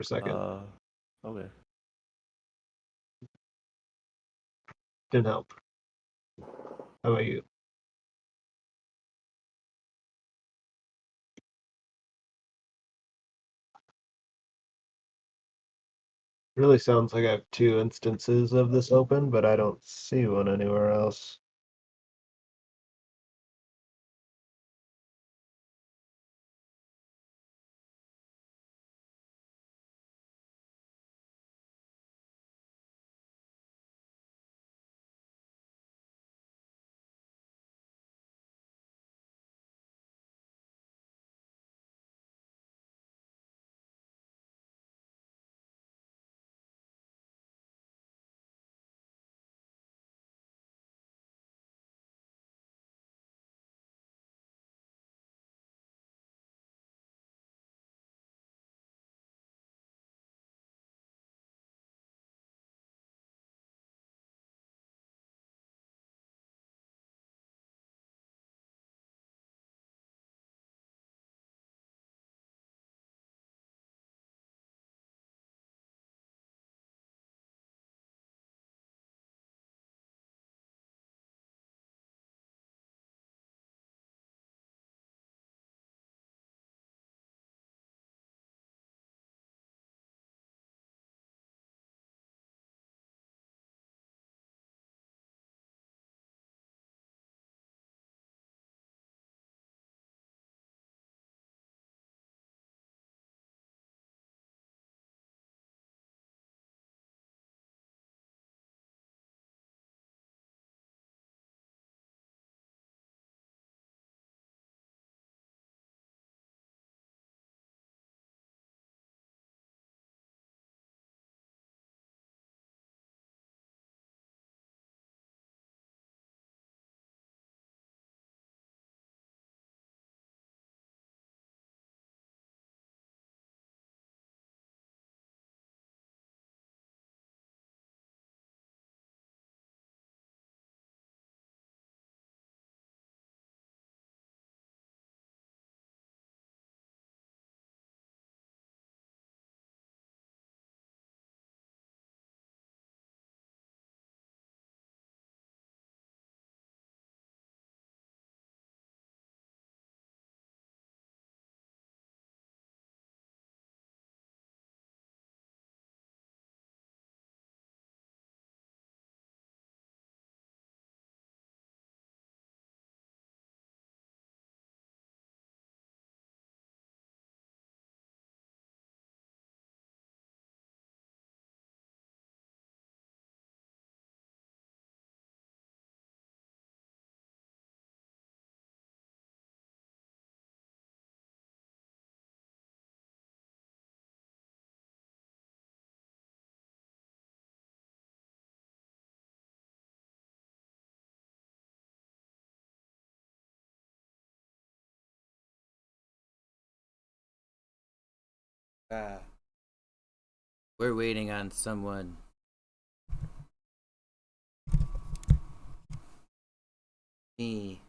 for a second. Okay. Didn't help. How about you? Really sounds like I have two instances of this open, but I don't see one anywhere else. Uh, we're waiting on someone. Me.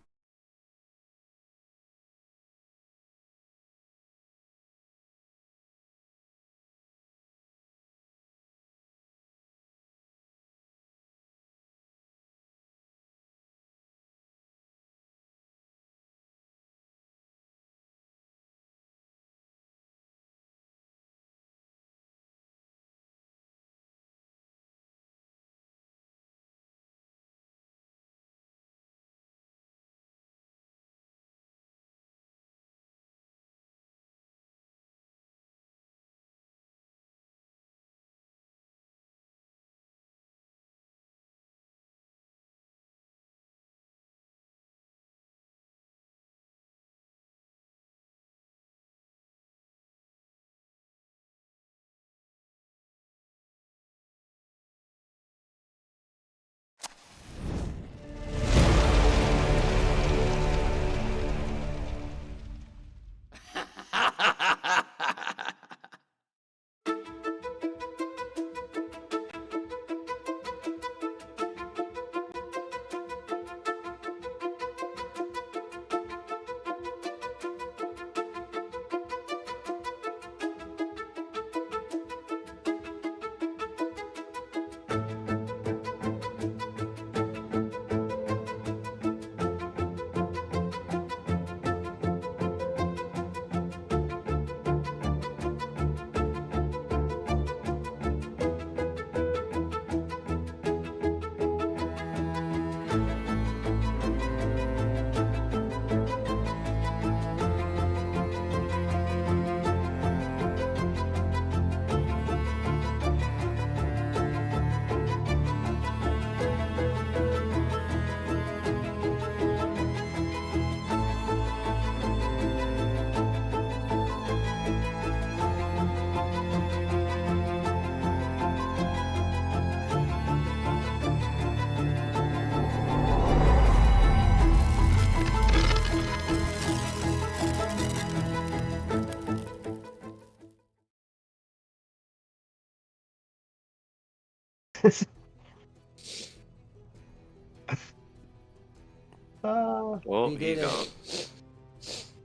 Well, We he did gone. it.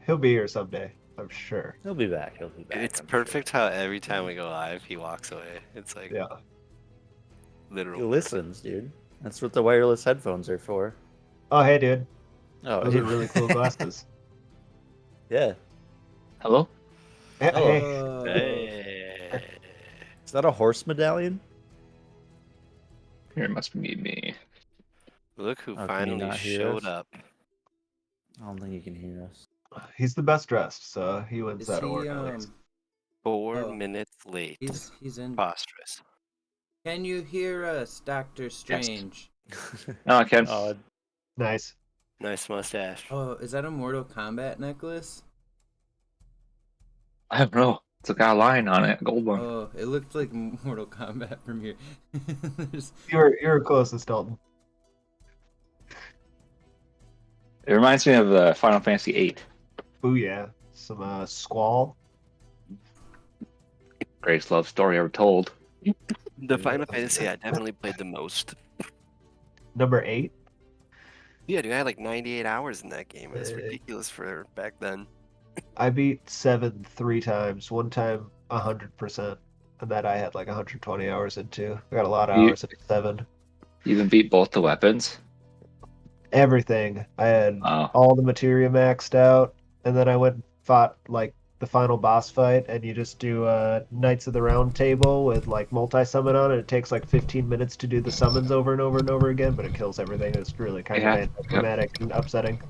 He'll be here someday, I'm sure. He'll be back. He'll be back. It's I'm perfect how every time we go live, he walks away. It's like Yeah. Sure. He literal. listens, dude. That's what the wireless headphones are for. Oh, hey, dude. Oh, Those he- are really cool glasses. Yeah. Hello? Hey, Hello. hey, Oh, Hey. Is that a horse medallion? Here it must be me. Look who Oh, can you finally not hear showed us? up. I don't think you can hear us. he's the best dressed, so he wins is that he? award at least. 4 Oh. minutes late. He's in. Preposterous. Can you hear us, Doctor Strange? No, I can. Oh, Nice. Nice mustache. Oh, is that a Mortal Kombat necklace? I don't know. It's got a lion on it, a gold one. Oh, it looked like Mortal Kombat from here. There's- You're closest, Dalton. It reminds me of Final Fantasy VIII. Booyah. Some Squall. Greatest love story ever told. The Final Fantasy I definitely played the most. Number 8. Yeah, dude, I had like 98 hours in that game. It's Hey. ridiculous for back then. I beat 7 3 times. One time 100%. And that I had like 120 hours into. I got a lot of You- hours into 7. You even beat both the weapons. Everything. I had Oh. all the materia maxed out, and then I went and fought like the final boss fight, and you just do Knights of the Round Table with like multi-summon on it. It takes like 15 minutes to do the summons over and over and over again, but it kills everything. It's really kind Yeah, of yep. anticlimactic and upsetting.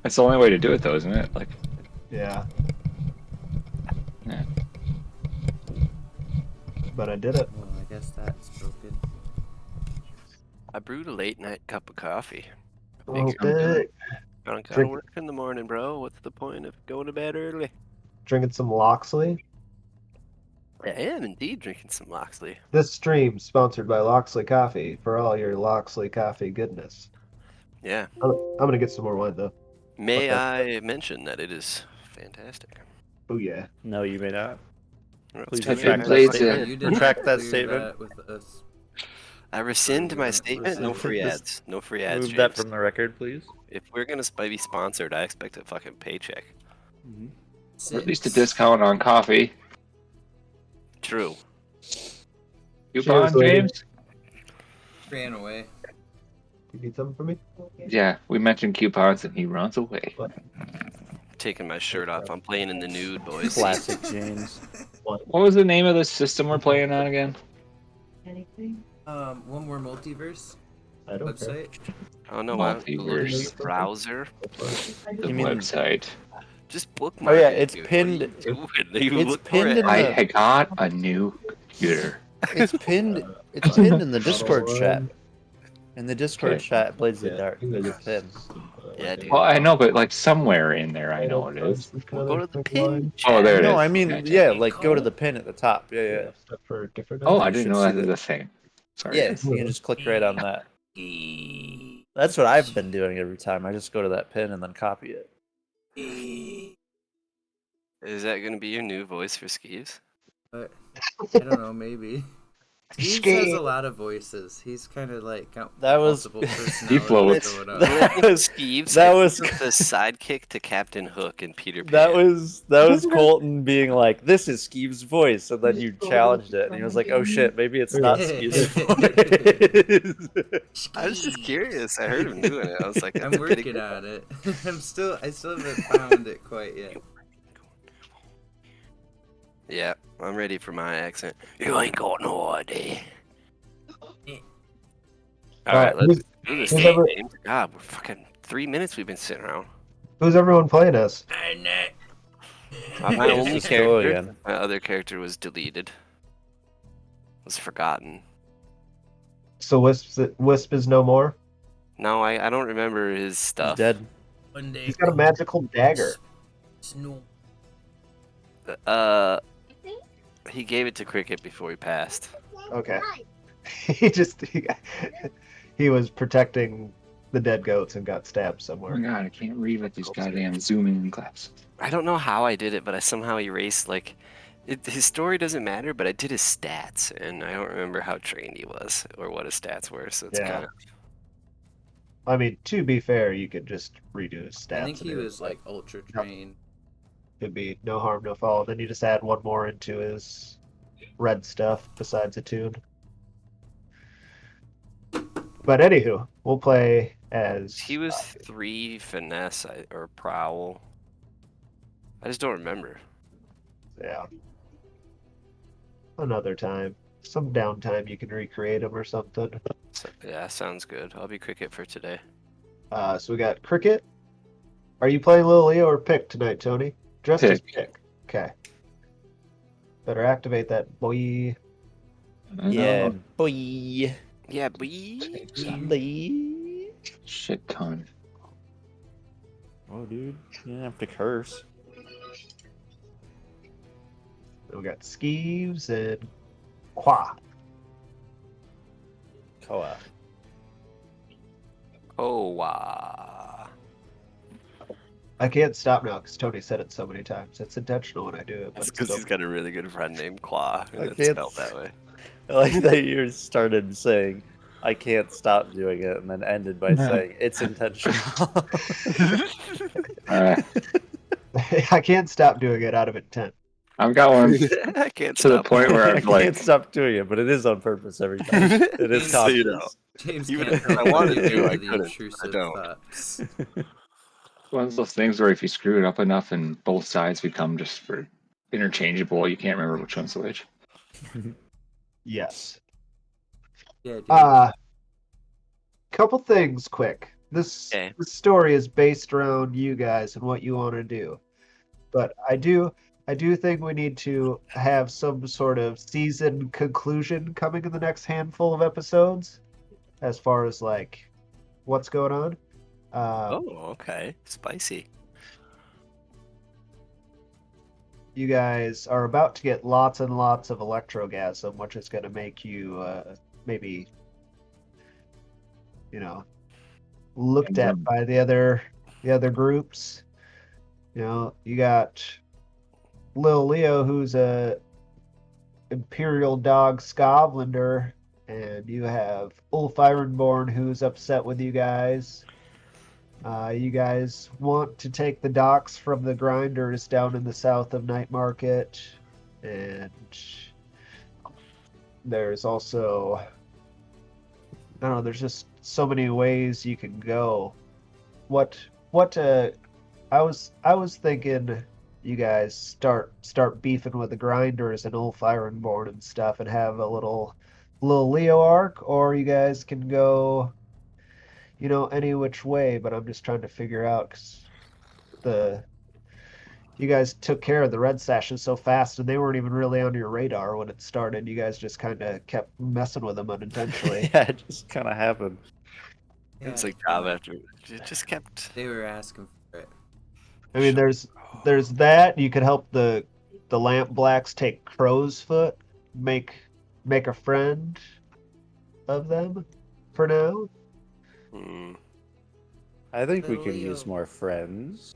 That's the only way to do it, though, isn't it? Like, Yeah. Yeah. But I did it. Oh, I guess that's broken. I brewed a late night cup of coffee. I Oh, figured, big. I don't gotta Drink- work in the morning, bro. What's the point of going to bed early? Drinking some Loxley. I am indeed drinking some Loxley. This stream sponsored by Loxley Coffee for all your Loxley coffee goodness. Yeah. I'm gonna get some more wine though. May Okay. I mention that it is fantastic? Oh yeah. no, you may not. Well, it's Please too retract bad. that Fucking statement. did. You did Retract not that clear statement. that with us. I rescind my Yeah, statement. No free rescind. ads. No free ads, Move that James. from the record, please. If we're gonna be sponsored, I expect a fucking paycheck. or at least a discount on coffee. True. Coupon, lady. James? Ran away. You need something from me? Yeah, we mentioned coupons and he runs away. Taking my shirt off. I'm playing in the nude, boys. Classic James. What was the name of the system we're playing on again? One more multiverse I don't care. website. Oh no, I don't look in Multiverse. the browser. The You mean- website. Just bookmark Oh, yeah, it, it's dude. pinned- What are you doing? You it's look for pinned it. in I the- had got a new computer. It's pinned. It's pinned in the Discord Bottle chat. one. In the Discord Okay. chat, Blades of Yeah, the Dark. I think It's pinned. Yeah, dude. Well, I know, but like somewhere in there, I know it is. We'll go to the pin chat. Oh, there it No, is. I mean, Gotcha. yeah, like go to the pin at the top. Yeah, yeah. Stuff for different. Oh, You I didn't should know see that was that. a thing. Sorry. Yes, you can just click right on that. That's what I've been doing every time. I just go to that pin and then copy it. Is that gonna be your new voice for Skeeves? But I don't know, maybe. He has a lot of voices. He's kind of like got That was- multiple He floats. personalities going on. That was- Skeeves. that I was- think of the sidekick to Captain Hook and Peter Pan. That was Colton being like, "This is Skeeve's voice," and then you challenged it, and he was like, "Oh shit, maybe it's not Skeeve's voice." I was just curious. I heard him doing it. I was like, I'm that's pretty working good. on it. I still haven't found it quite yet. Yeah, I'm ready for my accent. You ain't got no idea. Alright, let's do this who's thing, ever- James. God, we're fucking 3 minutes we've been sitting around. Who's everyone playing as? My This only is cool character, again. my other character was deleted. Was forgotten. So Wisp is no more. No, I don't remember his He's stuff. dead. One day. He's got a magical dagger. Snow. He gave it to Cricket before he passed. Okay. He was protecting the dead goats and got stabbed Oh somewhere. my god, I can't read with these goddamn zooming glasses. I don't know how I did it, but I somehow erased like His story doesn't matter, but I did his stats, and I don't remember how trained he was or what his stats were. So it's Yeah. kind of I mean, to be fair, you could just redo his stats. I think he and it was like ultra Yep. trained. Could be no harm, no foul. Then you just add one more into his red stuff besides a tune. But anywho, we'll play as he was 3 finesse or prowl. I just don't remember. yeah. Another time, some downtime, you can recreate him or something. So, yeah, sounds good. I'll be cricket for today. So we got cricket. Are you playing Lil Leo or pick tonight, Tony? Dressed as pick. Okay. Better activate that boy. Yeah, boy. Yeah, boy. Boy. Shit ton. Oh, dude, you didn't have to curse. We got Skeeves and Qua. Koa. Oh, wow. I can't stop now because Tony said it so many times. It's intentional when I do it. But That's it's because still... he's got a really good friend named Claw, and I it's can't spelled that way. I like that you started saying, "I can't stop doing it," and then ended by saying, "It's intentional." I can't stop doing it out of intent. I've got one I can't to the stop. point where I I'm can't like, stop doing it, but it is on purpose every time. It is So you conscious. James Even can't if I help but wanted give to, in I the couldn't. I intrusive don't. thoughts. one of those things where if you screw it up enough and both sides become just for interchangeable, you can't remember which one's which. Yes. Yeah, dude. Couple things quick. This Okay. story is based around you guys and what you want to do. But I do think we need to have some sort of season conclusion coming in the next handful of episodes as far as like what's going on. Oh, okay. Spicy. You guys are about to get lots and lots of electrogasm, which is going to make you maybe, you know, looked at by the other groups. You know, you got Lil Leo, who's a Imperial Dog Scovlander, and you have Ulf Ironborn, who's upset with you guys. You guys want to take the docks from the grinders down in the south of Night Market, and there's also, I don't know, there's just so many ways you can go. What I was thinking you guys start beefing with the grinders and Ulf Ironborn and stuff and have a little Leo arc, or you guys can go, you know, any which way, but I'm just trying to figure out 'cause you guys took care of the red sashes so fast and they weren't even really on your radar when it started. You guys just kind of kept messing with them unintentionally. Yeah, it just kind of happened. It was Yeah, like job after. It just kept. they were asking for it. I mean, there's that. You could help the lamp blacks take crow's foot, make a friend of them for now. Hmm. I think we Little could Leo. use more friends.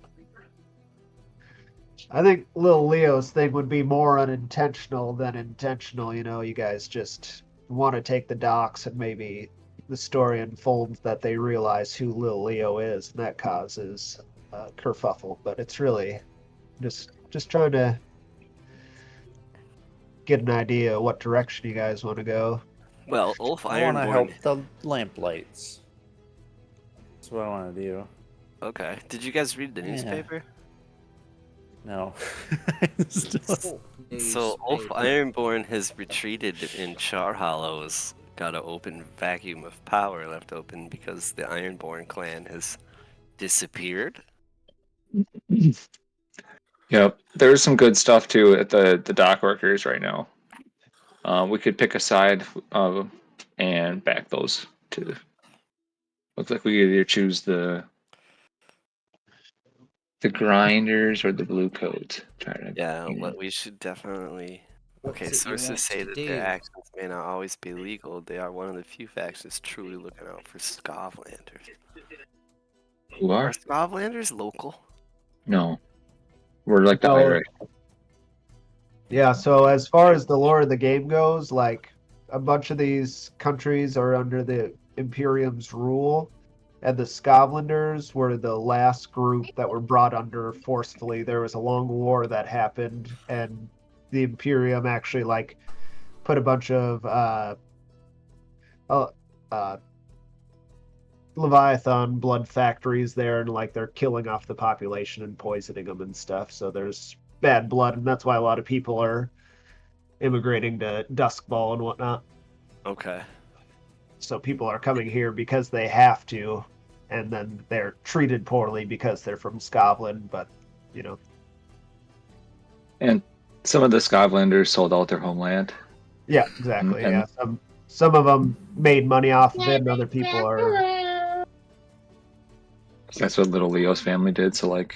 I think Lil Leo's thing would be more unintentional than intentional. You know, you guys just want to take the docks, and maybe the story unfolds that they realize who Lil Leo is, and that causes kerfuffle. But it's really just trying to get an idea what direction you guys want to go. Well, Ulf I want to help Ironborn. the lamplights. That's what I want to do. Okay. Did you guys read the Yeah. newspaper? No. So Ulf Ironborn has retreated in Char Hollow's got an open vacuum of power left open because the Ironborn clan has disappeared. Yep, there's some good stuff too at the dock workers right now. We could pick a side and back those two. Looks like we either choose the grinders or the blue coats. Yeah, what we should definitely. Okay, What's it you sources want say to that do? their actions may not always be legal. They are one of the few factions truly looking out for Scovlanders. Who Are are? Scovlanders local? No, we're like the Oh. Irish. Yeah, so as far as the lore of the game goes, like a bunch of these countries are under the Imperium's rule, and the Scotlanders were the last group that were brought under forcefully. There was a long war that happened, and the Imperium actually like put a bunch of uh, uh, Leviathan blood factories there, and like they're killing off the population and poisoning them and stuff. So there's bad blood, and that's why a lot of people are immigrating to Duskball and whatnot. Okay. So people are coming here because they have to, and then they're treated poorly because they're from Scotland. But you know, And some of the Scotlanders sold out their homeland. yeah, exactly. And- Yeah, some of them made money off of it, and other people are. That's what little Leo's family did. So like,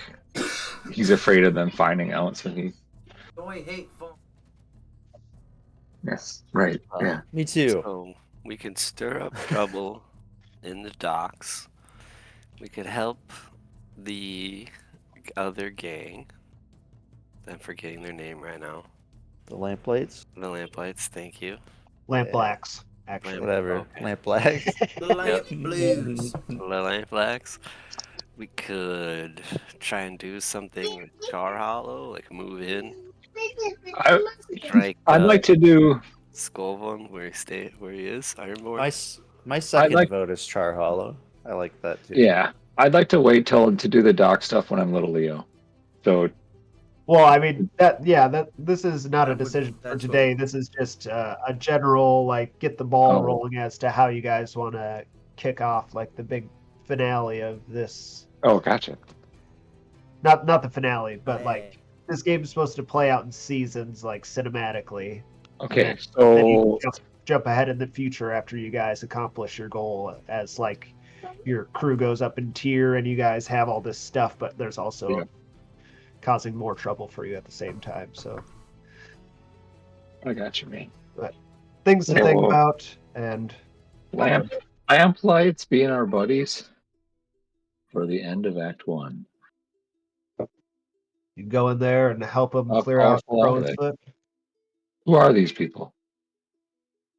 he's afraid of them finding out. So he. Boy, hate phone. Yes. Right. Yeah. Me too. So we can stir up trouble in the docks. We could help the other gang. I'm forgetting their name right now. The lamplights, The Lamplights, thank you. Lamp Yeah. blacks, actually. whatever. Okay. Lamplights. The lamp blues. The Lamplights. We could try and do something with Char Hollow, like move in, strike I'd like to do. Skolvon where he is, Ironborn. My second like- vote is Char Hollow. I like that too. Yeah, I'd like to wait till to do the doc stuff when I'm little Leo. So Well, I mean that this is not a That would- decision for that's what- today. This is just a general like get the ball Oh. rolling as to how you guys want to kick off like the big finale of this. oh, gotcha. Not the finale, but like this game is supposed to play out in seasons, like cinematically. Okay, Then you so jump ahead in the future after you guys accomplish your goal, as like your crew goes up in tier and you guys have all this stuff, but there's also Yeah. causing more trouble for you at the same time. So I got you, man. things to think Oh. about, and Lamplights being our buddies for the end of Act 1. you go in there and help them How clear out powerful are they? Crowsfoot. Who are these people?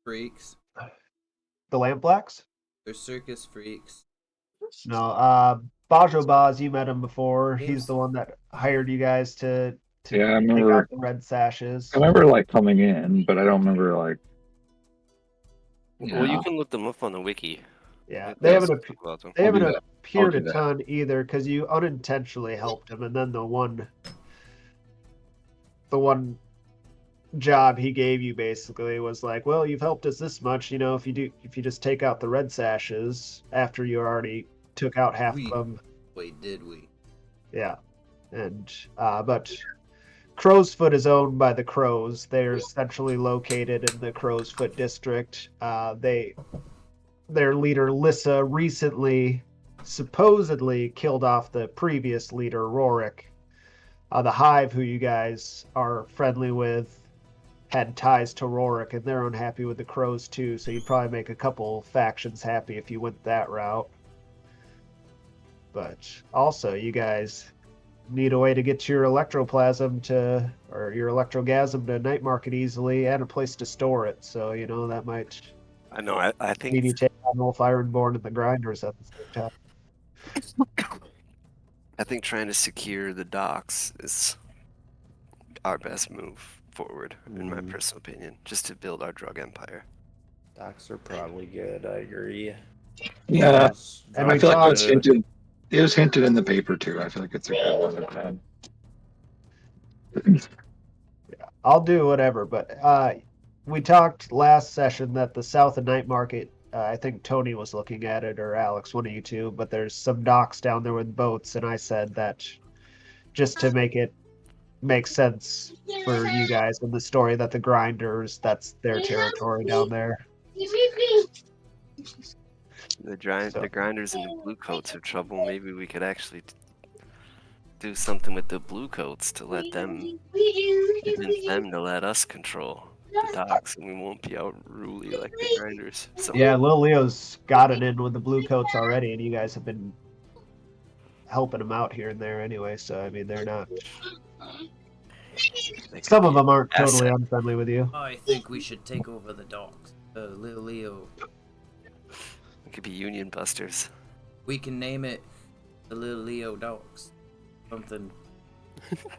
Freaks. The Lamp Blacks? They're circus freaks. No, Bajo Baz, you met him before. He's Yes. the one that hired you guys to Yeah, I take remember. out the red sashes. I remember like coming in, but I don't remember like. Well, you Yeah. can look them up on the wiki. Yeah, It they does haven't talk about them. they I'll do haven't that. appeared do a that. ton either because you unintentionally helped him, and then the one job he gave you basically was like, well, you've helped us this much, you know, if you just take out the red sashes after you already took out half We- of them. Wait, did we? Yeah, and but Crowsfoot is owned by the Crows. They're centrally located in the Crowsfoot district. Their leader Lissa recently supposedly killed off the previous leader Rorik. The Hive, who you guys are friendly with, had ties to Rorik, and they're unhappy with the Crows too. So you'd probably make a couple factions happy if you went that route. But also, you guys need a way to get your electroplasm or your electrogasm to night market easily, and a place to store it. So you know that might I know. I mean you think take on Wolf Ironborn and the Grinders at the same time. trying to secure the docks is our best move forward, in my personal opinion, just to build our drug empire. Docks are probably good. I agree. Yeah, And I we feel like talked- it's hinted. It was hinted in the paper too. I feel like it's a good one to plan. I'll do whatever, but we talked last session that the south of Night Market, I think Tony was looking at it, or Alex, one of you two, but there's some docks down there with boats, and I said that just to make it make sense for you guys in the story that the Grinders, that's their territory down there. The So- grinders and the blue coats have trouble. Maybe we could actually do something with the blue coats to let them convince them to let us control the docks, and we won't be out ruly like the grinders. So Yeah, Lil Leo's got it in with the blue coats already, and you guys have been helping him out here and there anyway, so I mean they're not They could Some of be them aren't asset. totally unfriendly with you. I think we should take over the docks. Little Leo. They could be union busters. We can name it the Little Leo Docks. Something.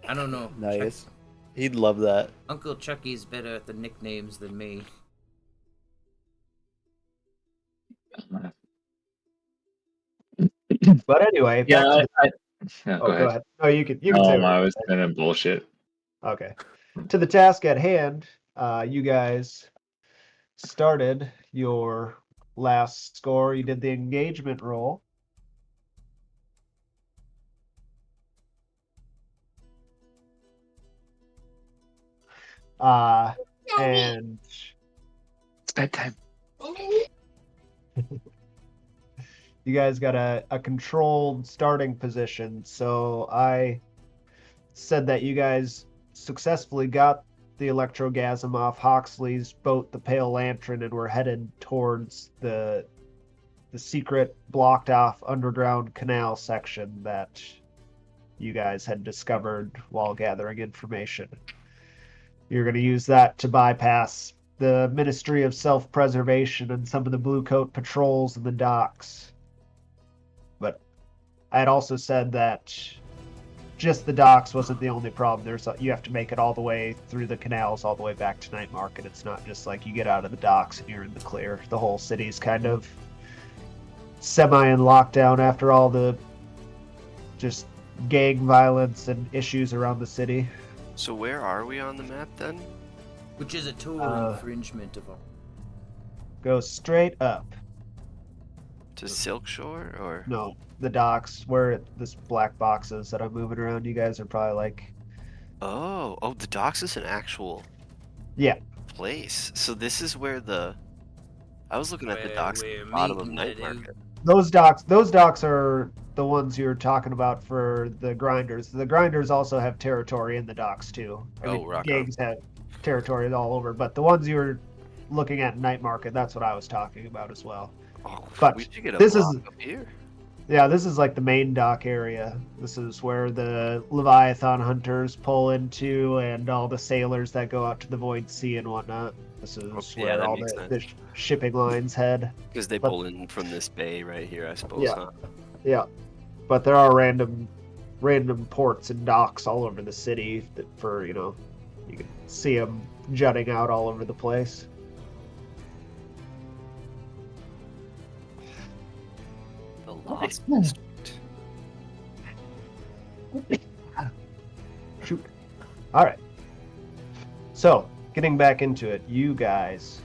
I don't know. Nice. He'd love that. Uncle Chucky's better at the nicknames than me. But anyway, back to the... Yeah, Oh, go ahead. ahead. No, you can say what I you was gonna bullshit. Okay. To the task at hand, you guys started your last score. You did the engagement roll. And It's bedtime. you guys got a controlled starting position. So I said that you guys successfully got the electrogasm off Hawksley's boat, the Pale Lantern, and were headed towards the secret blocked off underground canal section that you guys had discovered while gathering information. You're going to use that to bypass the Ministry of Self-Preservation and some of the Blue Coat patrols in the docks. But I had also said that just the docks wasn't the only problem. You have to make it all the way through the canals, all the way back to Night Market. It's not just like you get out of the docks and you're in the clear. The whole city's kind of semi in lockdown after all the just gang violence and issues around the city. So where are we on the map then? Which is a total infringement of our... Go straight up. To Silk Shore or? No, the docks where this black box is that I'm moving around. You guys are probably like... Oh, the docks is an actual place. So this is where I was looking at the docks at the bottom of Night Market. Those docks are the ones you're talking about for the grinders. The grinders also have territory in the docks too. Gangs have territory all over, but the ones you're looking at in Night Market, that's what I was talking about as well. Oh, but we should get a this block is up here. Yeah, this is like the main dock area. This is where the Leviathan hunters pull into and all the sailors that go out to the Void Sea and whatnot. This is where all the shipping lines head. Because they pull in from this bay right here, I suppose, yeah. huh? Yeah. But there are random ports and docks all over the city that you can see them jutting out all over the place. The Lost District. Shoot. All right. So, getting back into it, you guys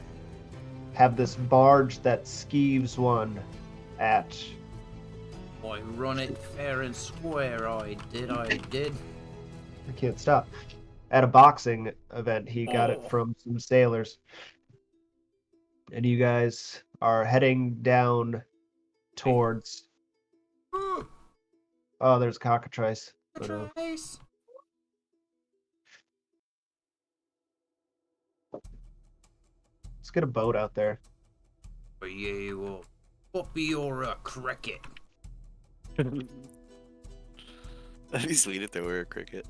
have this barge that Skeeves won at... I run it fair and square, I did. I can't stop. At a boxing event, he got it from some sailors. And you guys are heading down towards... Oh, there's cockatrice. Cockatrice! Let's get a boat out there. Oh, yeah, well, Puppy or a cricket. That'd be sweet if there were a cricket.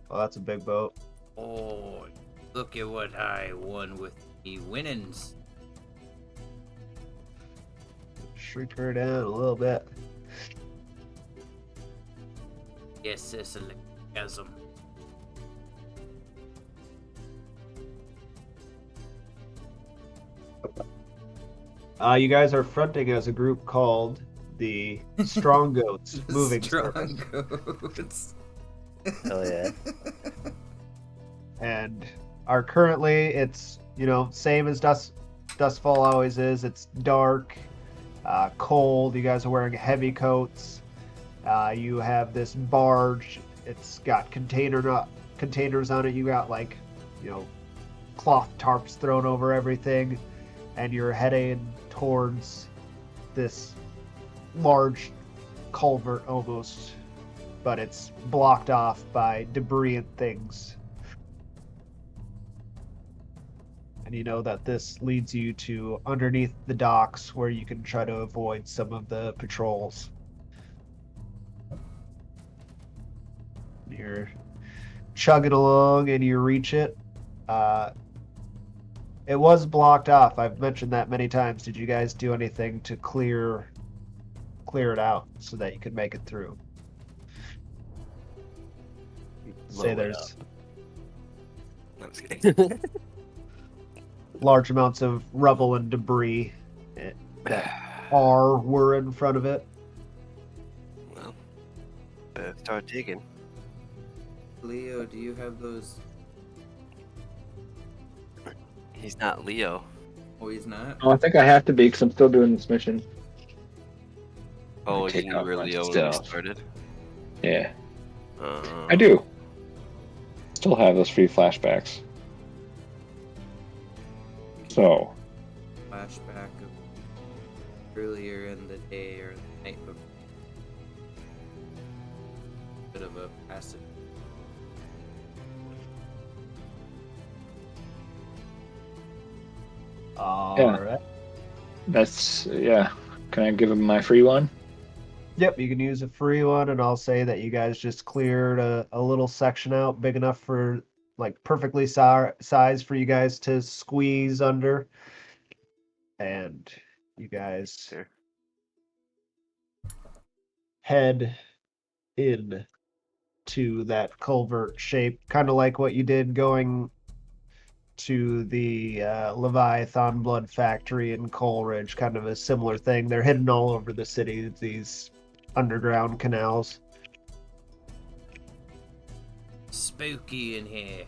Oh, that's a big boat. Oh, look at what I won with the winnings. Shrink her down a little bit. Yes, it's a chasm. You guys are fronting as a group called the Strong Goats Moving Service. Goats. Hell yeah. And are currently, it's, same as Dustfall always is. It's dark, cold. You guys are wearing heavy coats. You have this barge. It's got containers on it. You got cloth tarps thrown over everything. And you're heading towards this large culvert almost, but it's blocked off by debris and things. And you know that this leads you to underneath the docks where you can try to avoid some of the patrols. You're chugging along and you reach it. It was blocked off. I've mentioned that many times. Did you guys do anything to clear it out so that you could make it through? Say there's I'm just kidding. large amounts of rubble and debris that were in front of it. Well, better start digging. Leo, do you have those? He's not Leo. Oh, he's not. Oh, I think I have to be because I'm still doing this mission. Oh, take you out were my Leo when we stuff. started? Yeah, I do. Still have those free flashbacks. So, Flashback of earlier in the day or the night before. Bit of a passage. All right. that's, yeah. Can I give him my free one? Yep, you can use a free one, and I'll say that you guys just cleared a little section out big enough for, like, perfectly sized for you guys to squeeze under. And you guys Sure. head in to that culvert shape, kind of like what you did going to the Leviathan Blood Factory in Coleridge, kind of a similar thing. They're hidden all over the city, these underground canals. Spooky in here.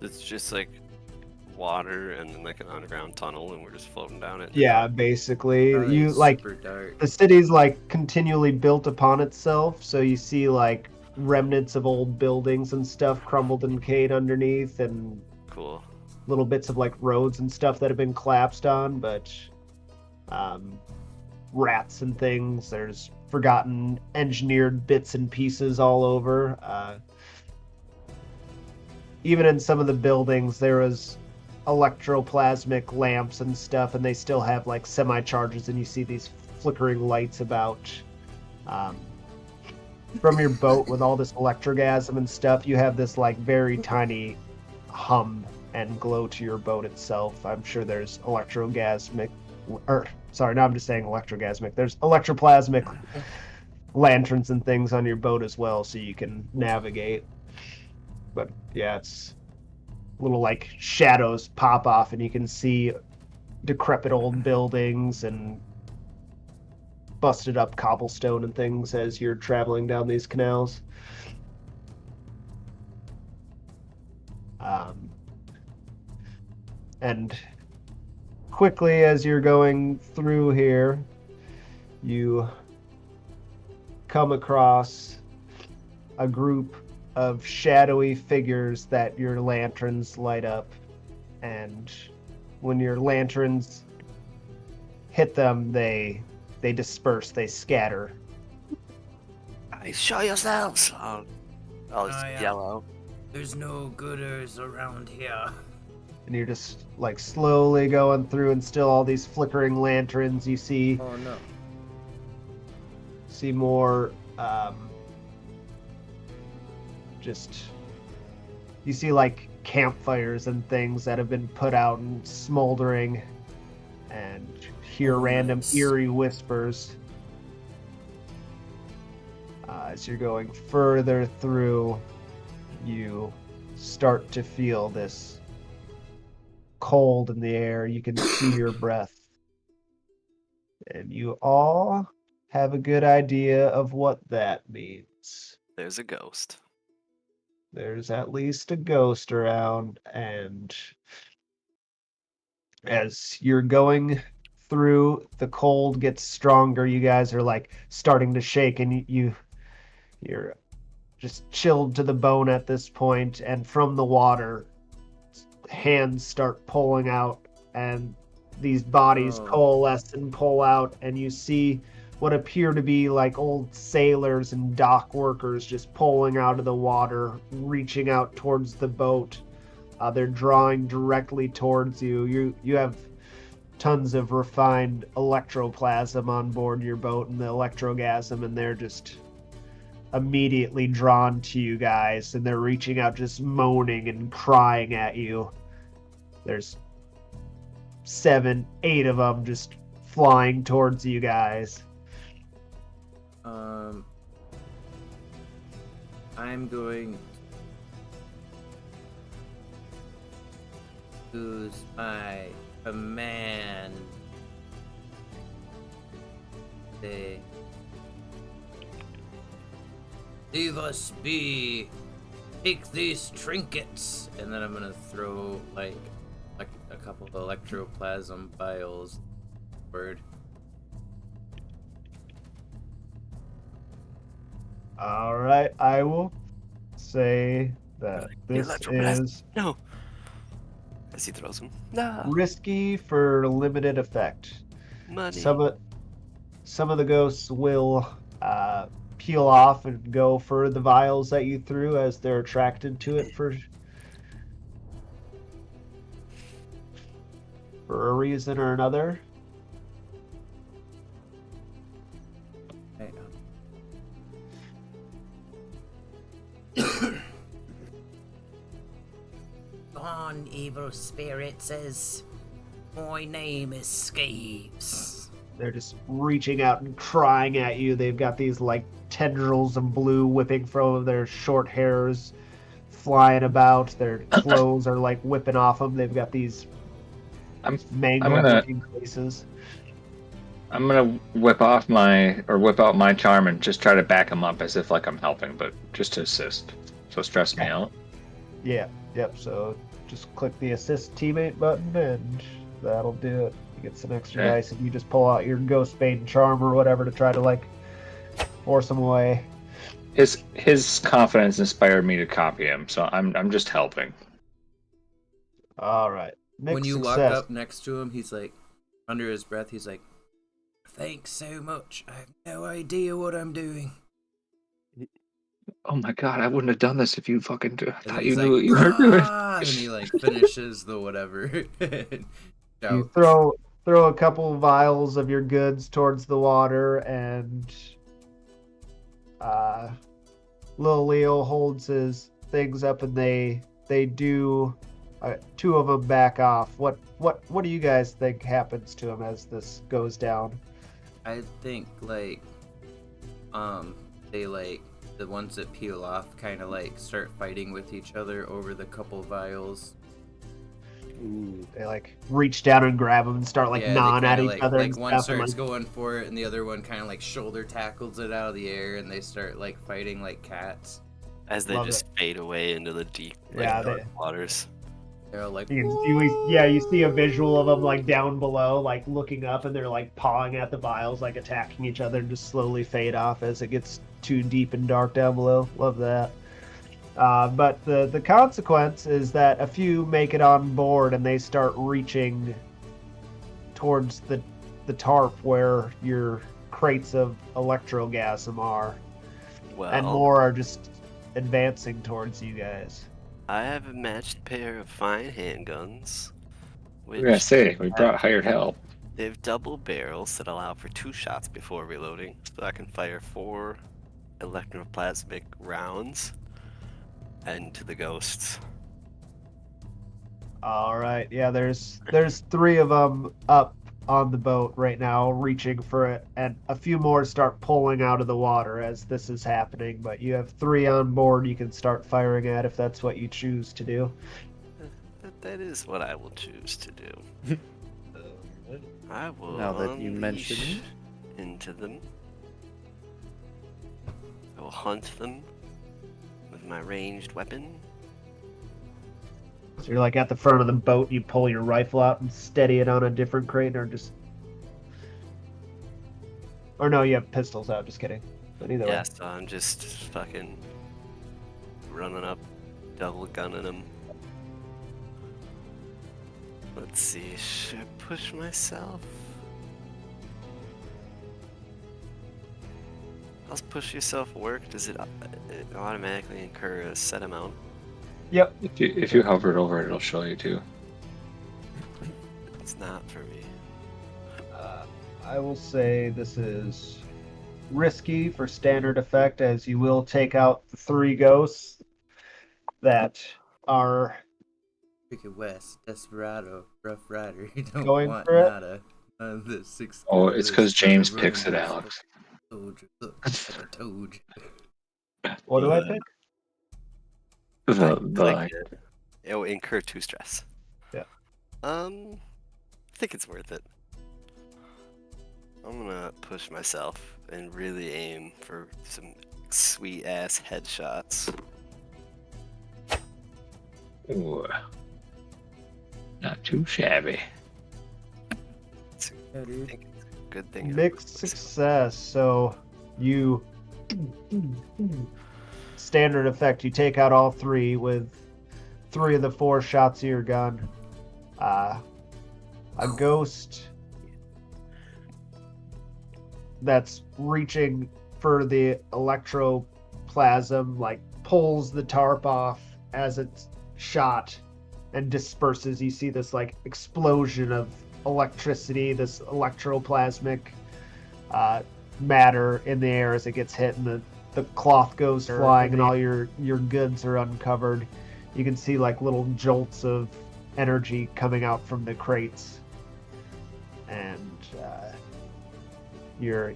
It's just like water and then like an underground tunnel, and we're just floating down it. Yeah, basically. Probably You like super dark. the city's like continually built upon itself, so you see like remnants of old buildings and stuff crumbled and decayed underneath, and Cool. little bits of like roads and stuff that have been collapsed on, but rats and things. There's forgotten engineered bits and pieces all over. Even in some of the buildings, there was electroplasmic lamps and stuff, and they still have like semi-charges, and you see these flickering lights about. From your boat with all this electrogasm and stuff, you have this like very tiny hum and glow to your boat itself. I'm sure there's electrogasmic, or sorry, no, I'm just saying electrogasmic. There's electroplasmic lanterns and things on your boat as well, so you can navigate. But yeah, it's little like shadows pop off, and you can see decrepit old buildings and busted up cobblestone and things as you're traveling down these canals. And quickly as you're going through here, you come across a group of shadowy figures that your lanterns light up, and when your lanterns hit them, they disperse, they scatter. Hey, show yourselves! I'll just yeah. yell out. There's no gooders around here. And you're just like slowly going through, and still all these flickering lanterns. You see Oh no. more you see like campfires and things that have been put out and smoldering, and hear random nice. eerie whispers as you're going further through. You start to feel this cold in the air. You can see your breath, and you all have a good idea of what that means. There's a ghost. There's at least a ghost around, and as you're going through, the cold gets stronger. You guys are like starting to shake, and you're just chilled to the bone at this point, and from the water, hands start pulling out, and these bodies coalesce and pull out, and you see what appear to be like old sailors and dock workers just pulling out of the water, reaching out towards the boat. They're drawing directly towards you. You have tons of refined electroplasm on board your boat and the electrogasm, and they're just immediately drawn to you guys, and they're reaching out, just moaning and crying at you. There's 7, 8 of them just flying towards you guys. I'm going to use my command. Leave us be. Take these trinkets, and then I'm gonna throw like a couple of electroplasm vials. Word. All right, I will say that this Electroblast. is No. As he throws him. No. risky for limited effect. Money. Some of the ghosts will peel off and go for the vials that you threw as they're attracted to it for a reason or another. Hey, On, evil spirit says, my name is Skeeves. They're just reaching out and crying at you. They've got these like tendrils of blue whipping from their short hairs, flying about. Their clothes are like whipping off them. They've got these mango-looking faces. I'm gonna whip out my charm and just try to back him up as if like I'm helping, but just to assist. So stress me out. Yeah, yep. So just click the assist teammate button and that'll do it. You get some extra Okay. dice and you just pull out your Ghost Bane charm or whatever to try to like force him away. His confidence inspired me to copy him, so I'm just helping. All right. when you walk success. up next to him, he's like, under his breath, he's like, "Thanks so much. I have no idea what I'm doing." Oh my god, I wouldn't have done this if you fucking And thought then you he's knew like, what you were doing. "Ah," and he like finishes the whatever. You throw a couple vials of your goods towards the water, and Lil Leo holds his things up, and they do. 2 of them back off. What do you guys think happens to him as this goes down? I think they like the ones that peel off kind of like start fighting with each other over the couple vials. They like reach down and grab him and start like Yeah, they gnawing at kinda, each other. Like and one stuff, and, starts going for it, and the other one kind of like shoulder tackles it out of the air, and they start like fighting like cats. As they Love just fade away into the deep, Yeah, dark waters. They're all like, you see a visual of them like down below, like looking up, and they're like pawing at the vials, like attacking each other, and just slowly fade off as it gets too deep and dark down below. Love that. But the consequence is that a few make it on board, and they start reaching towards the tarp where your crates of electrogasm are, Well, and more are just advancing towards you guys. I have a matched pair of fine handguns, We're gonna which say we brought hired help. they have double barrels that allow for 2 shots before reloading, so I can fire 4 electroplasmic rounds into the ghosts. All right, yeah. There's 3 of them up on the boat right now, reaching for it, and a few more start pulling out of the water as this is happening. But you have 3 on board. You can start firing at if that's what you choose to do. That is what I will choose to do. I will Now that you unleash mention into them. I will hunt them with my ranged weapon. So you're like at the front of the boat. You pull your rifle out and steady it on a different crate, or no, you have pistols out. Just kidding. But either Yeah, way. so I'm just fucking running up, double gunning them. Let's see, should I push myself? How's push yourself work? Does it automatically incur a set amount? Yep. If you hover over it, it'll show you too. It's not for me. I will say this is risky for standard effect, as you will take out the 3 ghosts that are Cricket West, Desperado, Rough Rider. You don't going want for it. nada. None of the 6. Oh, it's because James picks it, Alex. Told you. Look, like I told you. What do I pick? The It'll incur 2 stress. Yeah. I think it's worth it. I'm gonna push myself and really aim for some sweet ass headshots. Ooh. Not too shabby. Yeah, dude. I think it's a good thing. Mixed success. So you standard effect. You take out all 3 with 3 of the 4 shots of your gun. A ghost that's reaching for the electroplasm like pulls the tarp off as it's shot and disperses. You see this like explosion of electricity, this electroplasmic matter in the air as it gets hit, and the cloth goes flying and all your goods are uncovered. You can see like little jolts of energy coming out from the crates, and your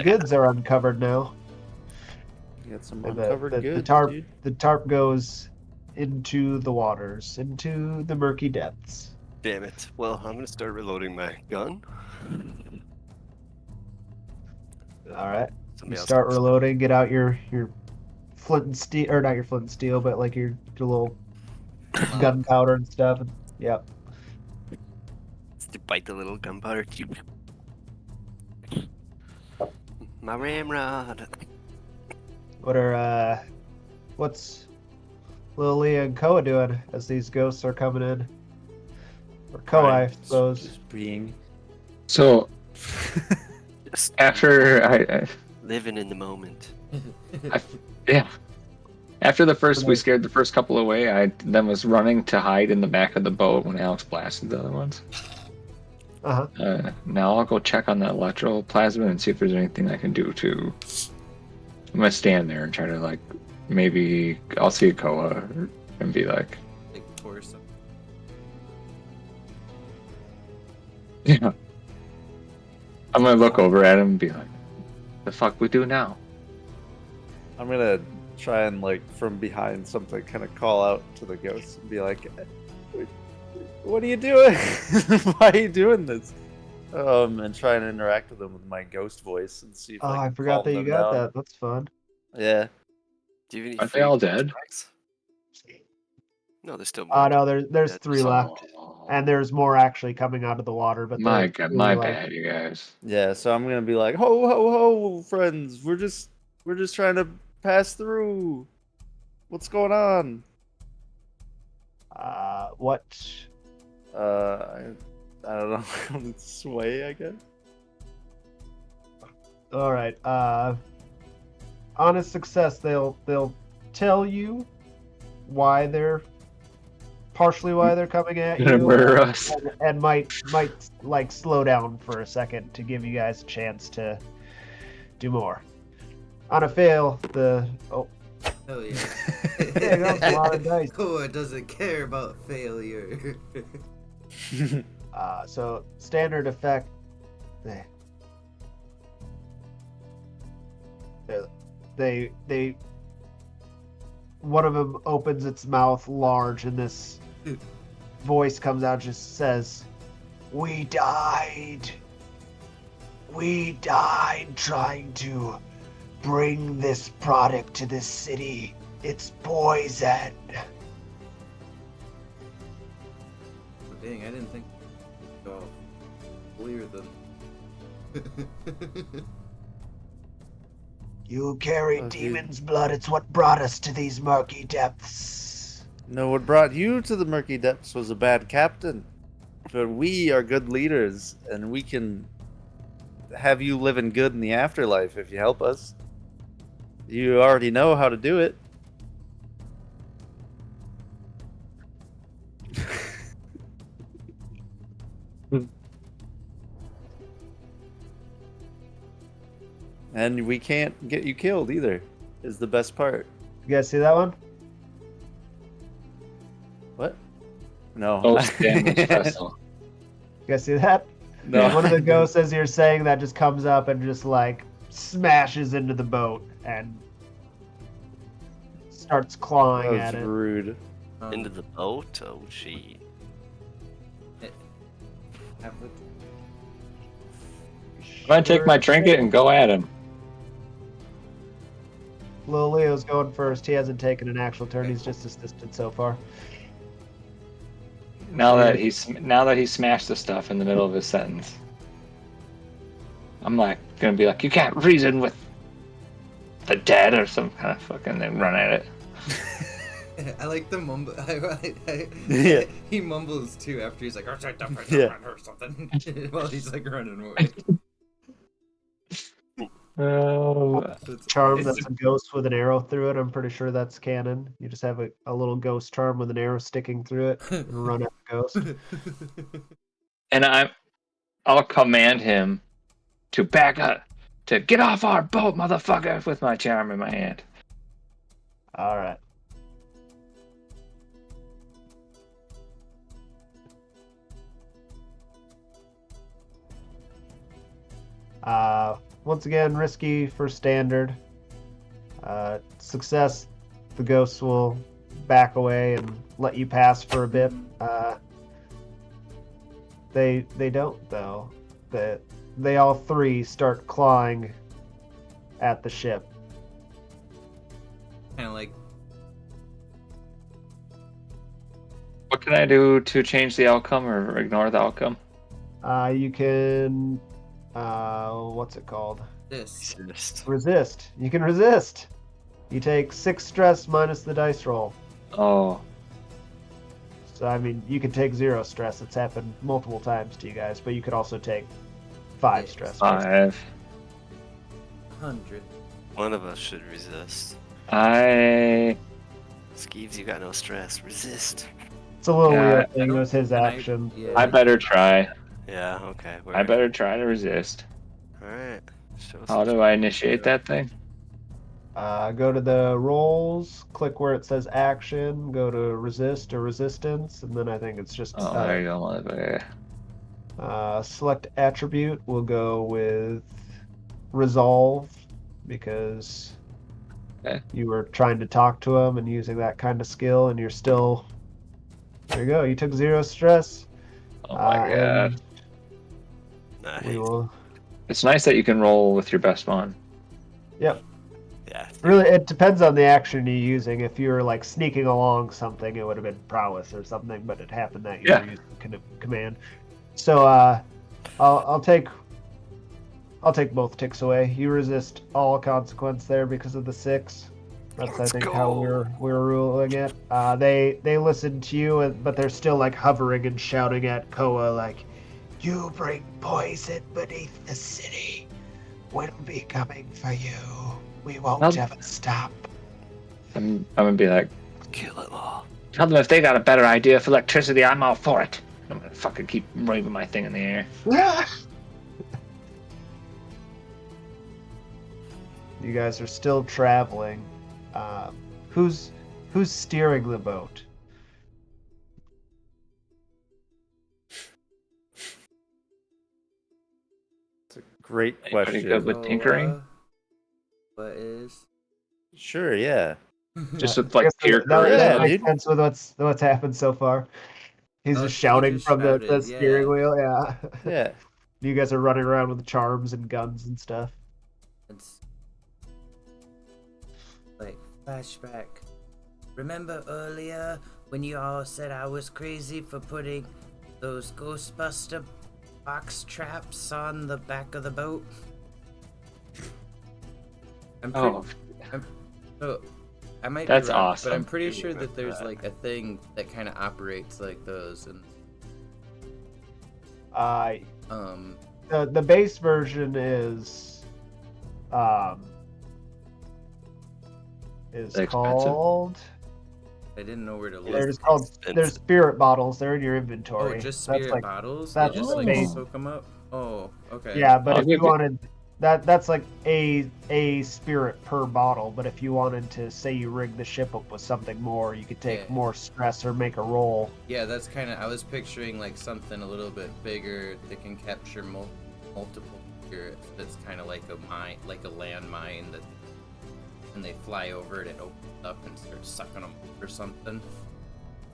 goods are uncovered now. You got some And uncovered goods, the tarp dude. the tarp goes into the waters, into the murky depths. Damn it. Well, I'm gonna start reloading my gun. All right, Somebody you else start can- reloading. Get out your flint and steel, or not your flint and steel, but like your little gunpowder and stuff. Yep. to bite the little gunpowder. My ramrod. What's Lily and Koa doing as these ghosts are coming in? Or Koa, I suppose. Just being. So Just after I living in the moment. yeah. After we scared the first couple away, I then was running to hide in the back of the boat when Alex blasted the other ones. Uh-huh. Now I'll go check on the electroplasma and see if there's anything I can do to. I'm gonna stand there and try to like maybe I'll see a Koa and be like, pour some. yeah. I'm gonna look over at him and be like, "The fuck we do now?" I'm gonna try and like from behind something kind of call out to the ghosts and be like, "What are you doing? Why are you doing this?" And try and interact with them with my ghost voice and see if Oh, I I can forgot calm that you them got down. that. That's fun. Yeah. Do you have any Aren't they free all dead? flashbacks? No, there's still Oh more. no, there's Yeah, 3 so- left, and there's more actually coming out of the water. But My they're God, really, my like, bad, you guys. Yeah, so I'm gonna be like, "Ho ho ho, friends! We're just trying to pass through. What's going on?" What? I don't know. Sway, I guess. All right. On a success, they'll tell you why they're coming at Gonna you, murder us. and might like slow down for a second to give you guys a chance to do more. On a fail, Hell yeah. there goes a lot of dice. Koa doesn't care about failure. So standard effect. They one of them opens its mouth large, and this voice comes out, just says, "We died trying to bring this product to this city. It's poison." Dang, I didn't think. Oh, clear them. You carried Oh, dude. demon's blood. It's what brought us to these murky depths. No, what brought you to the murky depths was a bad captain. But we are good leaders, and we can have you living good in the afterlife if you help us. You already know how to do it. And we can't get you killed either, is the best part. You guys see that one? What? No. Ghost damage vessel. You guys see that? No. One of the ghosts, as you're saying that, just comes up and just like smashes into the boat and starts clawing That's at it. rude. Into the boat? Oh, gee. I'm gonna take my trinket and go at him. Lil Leo's going first. He hasn't taken an actual turn. He's just assisted so far. Now that he smashed the stuff in the middle of his sentence, I'm like gonna be like, you can't reason with the dead or some kind of fucking thing. Run at it. I like the mumble. Yeah. He mumbles too after he's like, or Yeah. something, while he's like running away. Charm that's a ghost with an arrow through it. I'm pretty sure that's canon. You just have a little ghost charm with an arrow sticking through it and run at the ghost. And I'll command him to back up, to get off our boat, motherfucker, with my charm in my hand. All right. Once again, risky for standard. Success, the ghosts will back away and let you pass for a bit. They don't though. They all three start clawing at the ship. Kind of like, What can I do to change the outcome or ignore the outcome? You can what's it called? this. Resist. You can resist. You take 6 stress minus the dice roll. Oh, So I mean, you can take 0 stress. It's happened multiple times to you guys, but you could also take 5 Yes. stress. 5. 100. One of us should resist. I Skeeves, you got no stress. Resist. It's a little Yeah, weird I thing. It was his Can action. I better try. Yeah, okay. I better try to resist. Alright. Show us How what do I initiate that thing? Go to the rolls, click where it says action, go to resist or resistance, and then I think it's just Oh, there you go, motherfucker. select attribute. We'll go with resolve because Okay. you were trying to talk to him and using that kind of skill, and you're still. There you go. You took 0 stress. Oh my god. And Nice. we will. It's nice that you can roll with your best one. Yep. Yeah. Really, it depends on the action you're using. If you were like sneaking along something, it would have been prowess or something, but it happened that you were using command. So I'll take both ticks away. You resist all consequence there because of the 6. That's I think how we're ruling it. They listen to you, but they're still like hovering and shouting at Koa like, "You bring poison beneath the city. We'll be coming for you. We won't ever stop." I'm gonna be like, Kill it all. tell them if they got a better idea for electricity, I'm all for it. I'm gonna fucking keep waving my thing in the air. You guys are still traveling. Who's steering the boat? It's a great Anybody question. good with tinkering? What is? Sure, yeah. Just with I like guess tier that Yeah, makes dude. sense with what's happened so far. He's Oh, just he shouting just from the shouted, steering yeah. wheel. Yeah. Yeah. You guys are running around with charms and guns and stuff. It's like flashback. Remember earlier when you all said I was crazy for putting those Ghostbuster box traps on the back of the boat? Oh, So I might That's be wrong, awesome. but I'm pretty sure that there's like a thing that kind of operates like those, and The base version is Expensive? called. I didn't know where to look. They're just called. They're spirit bottles. They're in your inventory. Oh, just That's spirit like bottles? that's They just like base. soak them up? Oh, okay. Yeah, but I'll if you give you- wanted That's like a spirit per bottle, but if you wanted to say you rig the ship up with something more, you could take Yeah. more stress or make a roll. Yeah, that's kind of. I was picturing like something a little bit bigger that can capture multiple spirits. That's kind of like a mine, like a landmine that, when they fly over it, it opens up and starts sucking them or something.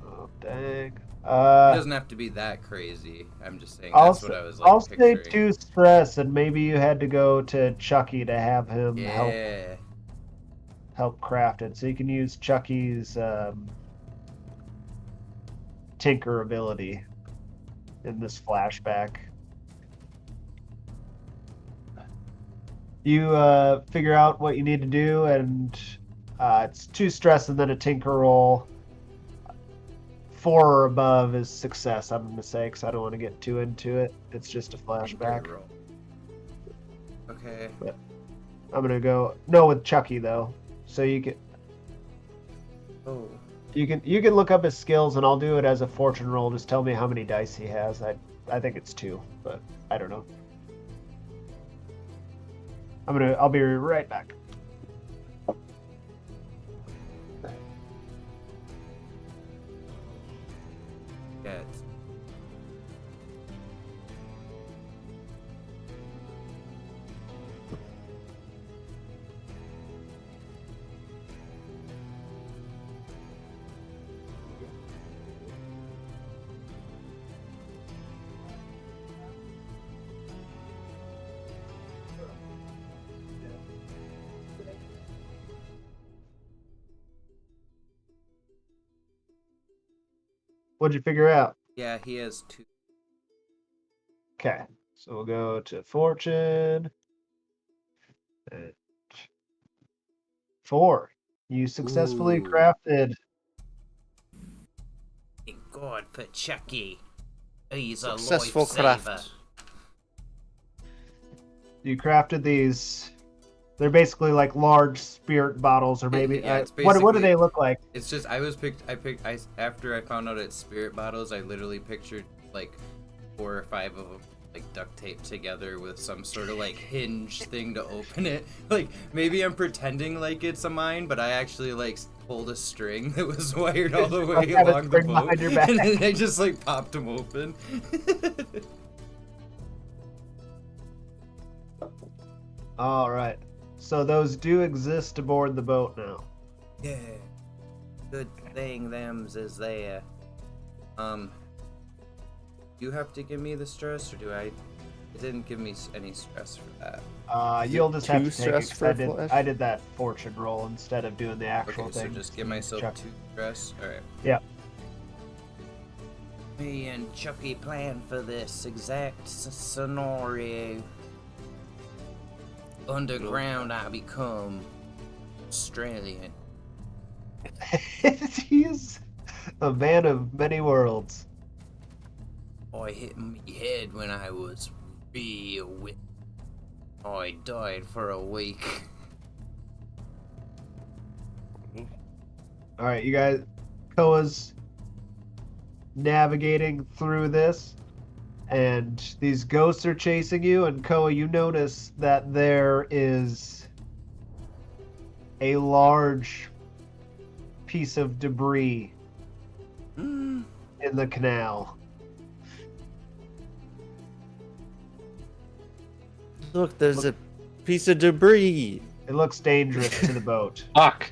Oh dang. It doesn't have to be that crazy. I'm just saying that's what I was like I'll say picturing. 2 stress, and maybe you had to go to Chucky to have him Yeah. help craft it. So you can use Chucky's tinker ability in this flashback. You figure out what you need to do, and it's 2 stress and then a tinker roll. 4 or above is success, I'm going to say, because I don't want to get too into it. It's just a flashback. Tinker roll. Okay. I'm going to go... No, with Chucky, though. So you can... Oh. You can look up his skills, and I'll do it as a fortune roll. Just tell me how many dice he has. I think it's 2, but I don't know. I'll be right back. Yeah. It's... What'd you figure out? Yeah, he has 2. Okay, so we'll go to fortune. 4. You successfully Ooh. crafted. Thank God for Chucky. He's Successful a lifesaver. craft. You crafted these. They're basically like large spirit bottles, or maybe. Yeah, it's what do basically- they look like? It's just after I found out it's spirit bottles, I literally pictured like 4 or 5 of them like duct taped together with some sort of like hinge thing to open it. Like maybe I'm pretending like it's a mine, but I actually like pulled a string that was wired all the way Have a along the string boat, behind your back. and then I just like popped them open. All right. So those do exist aboard the boat now. Yeah. Good thing them's is there. You have to give me the stress, or do I? It didn't give me any stress for that. You'll just have 2 to take it. stress 'Cause for a flash? I did that fortune roll instead of doing the actual Okay, so thing. just give myself Chuck. 2 stress. All right. Yeah. Me and Chucky planned for this exact scenario. Underground, I become Australian. He's a man of many worlds. I hit me head when I was real wet. I died for a week. All right, you guys. Koa's navigating through this, and these ghosts are chasing you. And Koa, you notice that there is a large piece of debris in the canal. Look, there's a piece of debris. It looks dangerous to the boat. Fuck.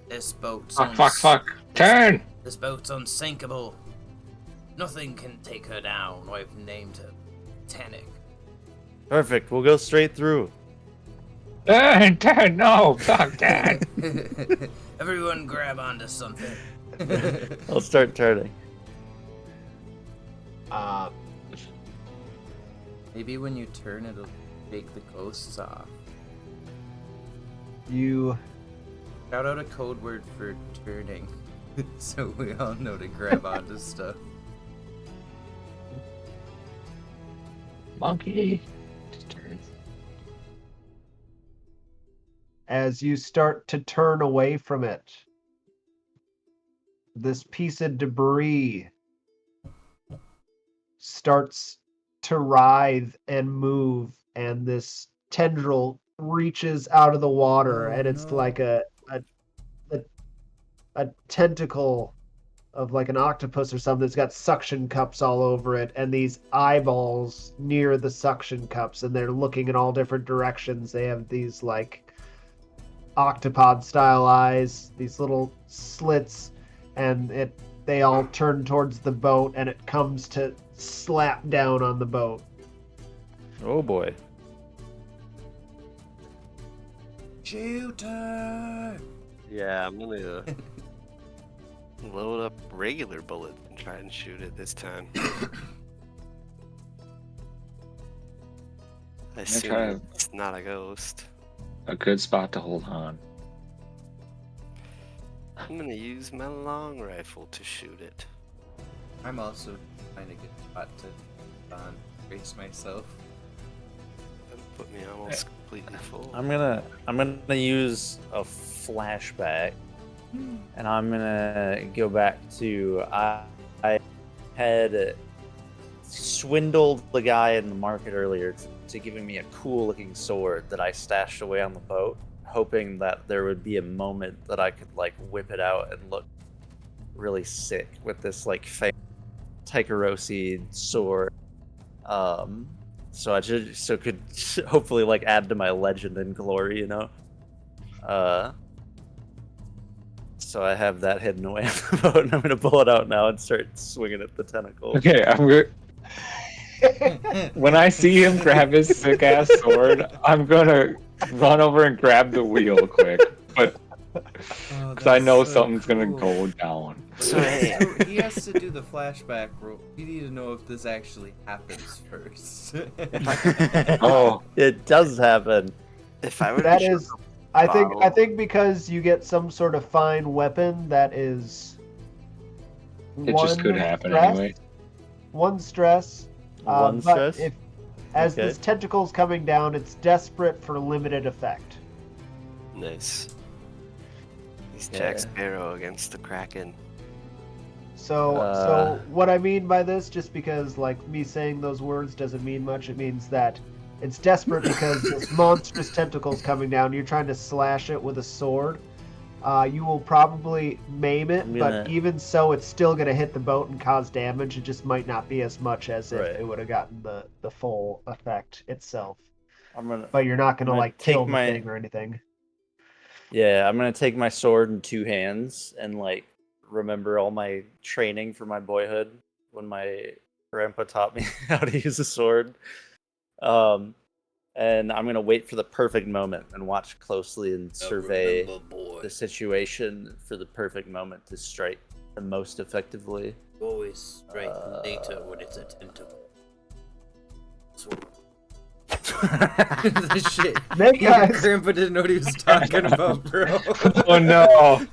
This boat's Fuck. Turn! This boat's unsinkable. Nothing can take her down. I've named her Titanic. Perfect. We'll go straight through. Turn! No! Fuck, turn! Everyone grab onto something. I'll start turning. Maybe when you turn, it'll take the ghosts off. You Shout out a code word for turning, so we all know to grab onto stuff. Monkey. Just turn. as you start to turn away from it, this piece of debris starts to writhe and move, and this tendril reaches out of the water, Oh, and it's no. like a tentacle of like an octopus or something that's got suction cups all over it, and these eyeballs near the suction cups, and they're looking in all different directions. They have these like octopod style eyes, these little slits, and they all turn towards the boat, and it comes to slap down on the boat. Oh boy. Shooter! Yeah, I'm gonna load up regular bullets and try and shoot it this time. I assume try to- it's not a ghost. A good spot to hold on. I'm gonna use my long rifle to shoot it. I'm also trying to get a spot to brace myself. That'll put me almost completely full. I'm gonna use a flashback, and I'm gonna go back to I had swindled the guy in the market earlier to giving me a cool looking sword that I stashed away on the boat, hoping that there would be a moment that I could like whip it out and look really sick with this like fake Taikarosi sword. So I just could hopefully like add to my legend and glory, you know. So I have that hidden away on the boat, and I'm gonna pull it out now and start swinging at the tentacle. Okay, when I see him grab his sick ass sword, I'm gonna run over and grab the wheel quick. But because I know something's gonna go down. So hey, So he has to do the flashback roll. We need to know if this actually happens first. Oh, It does happen. if I were That to shoot is, I bottle- think because you get some sort of fine weapon that is. it just could one happen stress, anyway. One stress. One but stress. if as Okay. this tentacle's coming down, it's desperate for limited effect. Nice. He's Yeah. Jack Sparrow against the Kraken. So what I mean by this, just because like me saying those words doesn't mean much, it means that it's desperate because this monstrous tentacle's coming down. You're trying to slash it with a sword. You will probably maim it, I'm gonna- but even so, it's still going to hit the boat and cause damage. It just might not be as much as if Right. it would have gotten the full effect itself. I'm gonna But you're not going to I'm gonna like take kill the my- thing or anything. Yeah, I'm gonna take my sword in two hands and like remember all my training from my boyhood when my grandpa taught me how to use a sword. And I'm gonna wait for the perfect moment and watch closely and survey the situation for the perfect moment to strike the most effectively. Always strike later when it's a tentacle. The shit. Hey Yeah, guys, Grandpa didn't know what he was talking about, bro. Oh no!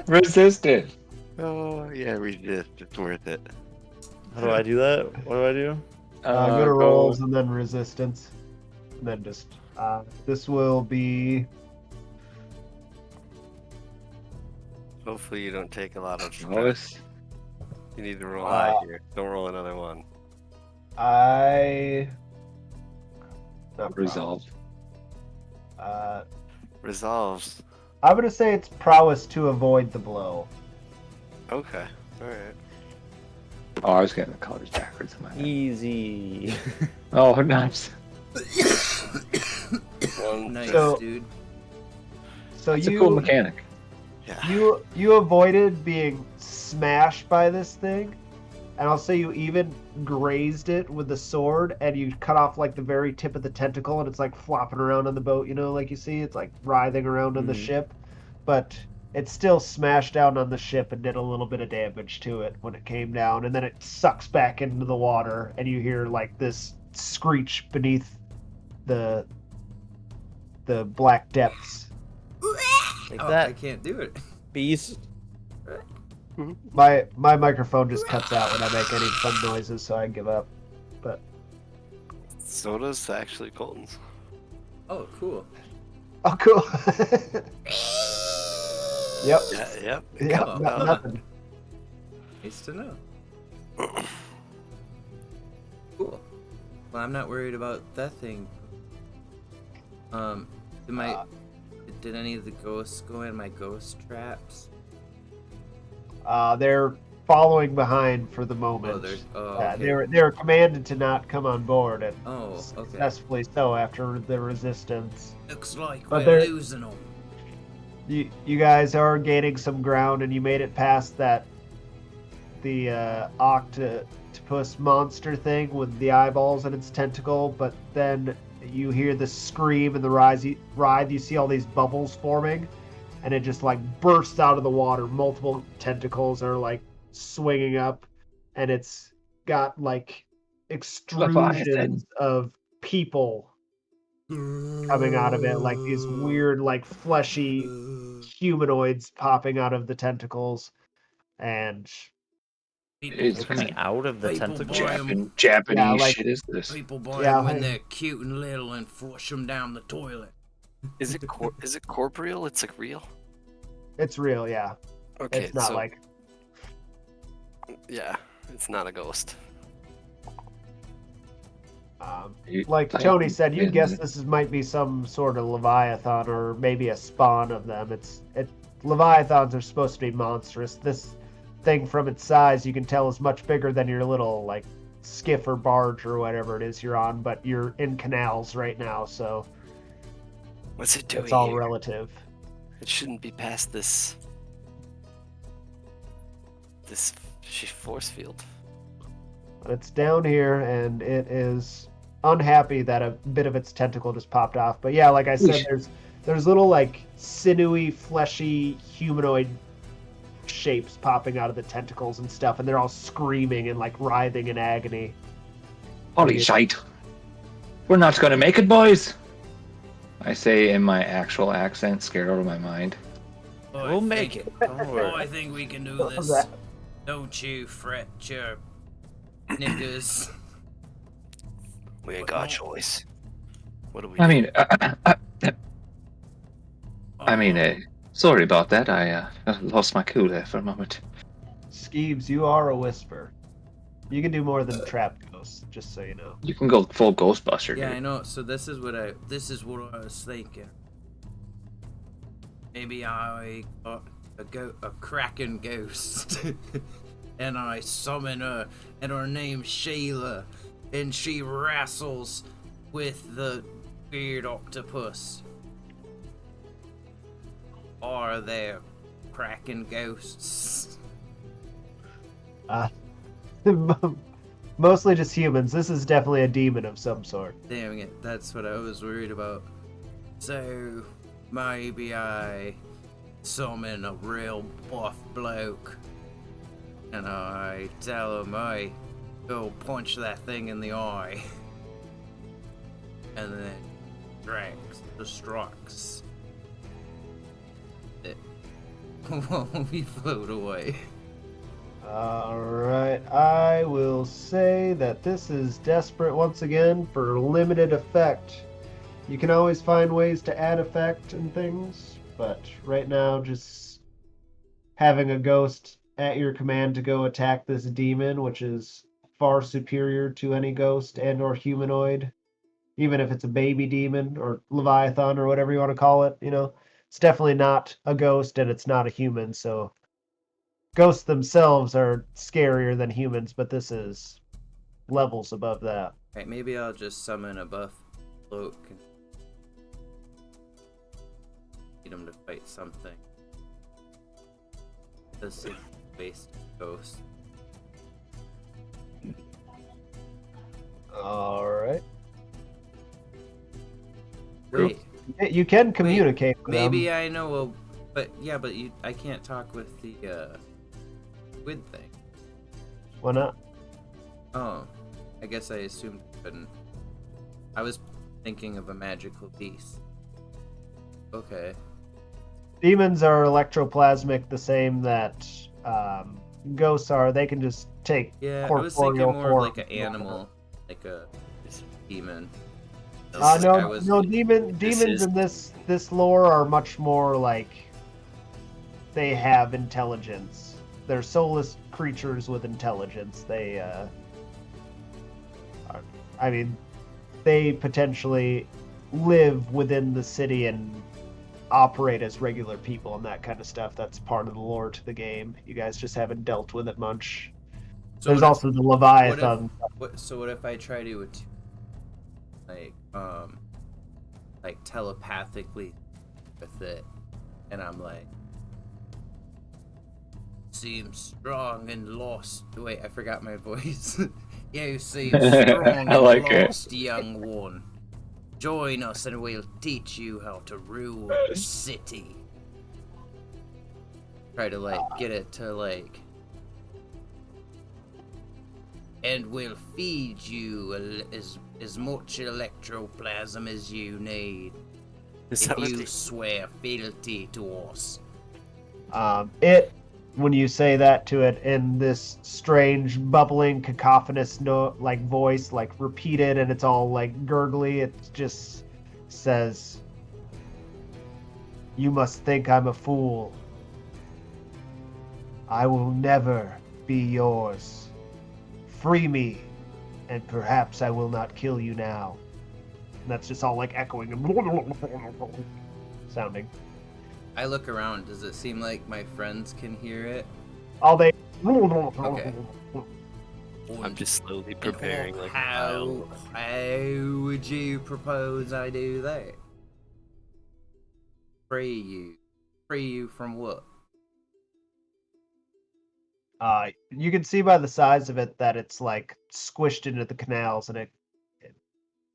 Resisted. Oh yeah, read it. It's worth it. How do I do that? What do I do? go to rolls and then resistance. And then just, this will be, Hopefully you don't take a lot of stress. Lowest. You need to roll high here. Don't roll another one. not Resolve. Resolves. I'm going to say it's prowess to avoid the blow. Okay. Alright. Oh, I was getting the colors backwards in my head. Easy. Oh, nice. One. Nice, So- dude. So It's a cool mechanic. Yeah. you avoided being smashed by this thing, and I'll say you even grazed it with the sword, and you cut off like the very tip of the tentacle, and it's like flopping around on the boat. You know, like you see, it's like writhing around on the Mhm. ship, but it still smashed down on the ship and did a little bit of damage to it when it came down, and then it sucks back into the water, and you hear like this screech beneath the black depths. Like Oh, I that can't do it. beast. My microphone just cuts out when I make any fun noises, so I give up. But So does actually Colton's. Oh, cool. oh, cool. Yep. Yeah, yep. Yep. Oh. Nothing. Nice to know. Cool. Well, I'm not worried about that thing Did any of the ghosts go in my ghost traps? They're following behind for the moment. Oh, there's. Oh, okay. They're commanded to not come on board, and Oh, okay. successfully so after the resistance. Looks like But we're they're- losing them. You guys are gaining some ground, and you made it past the octopus monster thing with the eyeballs and its tentacle. But then you hear the scream and the writhe. You see all these bubbles forming, and it just like bursts out of the water. Multiple tentacles are like swinging up, and it's got like extrusions of people coming out of it, like these weird, like fleshy humanoids popping out of the tentacles, and It's Coming out of the People tentacle. buy 'em. Japanese Yeah, like- shit is this? People buy Yeah, them when hey. they're cute and little and flush them down the toilet. Is it corporeal? It's like real. it's real. Yeah, Okay, it's not so like yeah, it's not a ghost. like Tony said. You guess this might be some sort of leviathan or maybe a spawn of them. Leviathans are supposed to be monstrous. This thing, from its size, you can tell is much bigger than your little like skiff or barge or whatever it is you're on. But you're in canals right now, so What's it doing it's all here? relative. It shouldn't be past this force field. It's down here, and it is unhappy that a bit of its tentacle just popped off. But yeah, like I said, there's little like sinewy, fleshy, humanoid shapes popping out of the tentacles and stuff, and they're all screaming and like writhing in agony. Holy shite. We're not gonna make it, boys. I say in my actual accent, scared out of my mind. We'll make it. Don't worry. I think we can do Love this. that. Don't you fret your knickers. We ain't got a choice. What do we? I do? mean, sorry about that. I lost my cool there for a moment. Skeeves, you are a whisper. You can do more than trap ghosts, just so you know. You can go full Ghostbuster, Yeah, I dude. know. So this is what I was thinking. Maybe I got a kraken ghost, and I summon her, and her name's Sheila, and she wrestles with the weird octopus. Are there kraken ghosts? Mostly just humans. This is definitely a demon of some sort. Damn it, that's what I was worried about. So, maybe I summon a real buff bloke, and I tell him, "Hey, go punch that thing in the eye," and then destructs it. Won't we float away? Alright, I will say that this is desperate once again for limited effect. You can always find ways to add effect and things, but right now just having a ghost at your command to go attack this demon, which is far superior to any ghost and or humanoid, even if it's a baby demon or leviathan or whatever you want to call it, it's definitely not a ghost and it's not a human, so ghosts themselves are scarier than humans, but this is levels above that. Right, maybe I'll just summon a buff bloke and need him to fight something. This is based ghost. Alright. Wait, You can communicate with maybe them. I know but I can't talk with the squid thing. Why not? Oh, I guess I assumed you couldn't. I was thinking of a magical beast. Okay. Demons are electroplasmic, the same that ghosts are. They can just take Yeah, I was thinking corporeal more of form. like an animal, like a demon. No, demons is- in this lore are much more like they have intelligence. They're soulless creatures with intelligence. They potentially live within the city and operate as regular people and that kind of stuff. That's part of the lore to the game. You guys just haven't dealt with it much. So There's what if- also the Leviathan. So what if I try to like telepathically with it, and I'm like, seems strong and lost. Wait, I forgot my voice. You seem strong I and like it. lost, young one. Join us and we'll teach you how to rule the city. Try to like get it to like, and we'll feed you as much electroplasm as you need Is if that what you they- swear fealty to us. When you say that to it in this strange, bubbling, cacophonous note, like voice, like repeated, and it's all like gurgly, it just says, "You must think I'm a fool. I will never be yours. Free me, and perhaps I will not kill you now." And that's just all like echoing and sounding. I look around. Does it seem like my friends can hear it? All they. Okay. I'm just slowly preparing like a how pile. how would you propose I do that? Free you from what? You can see by the size of it that it's like squished into the canals, and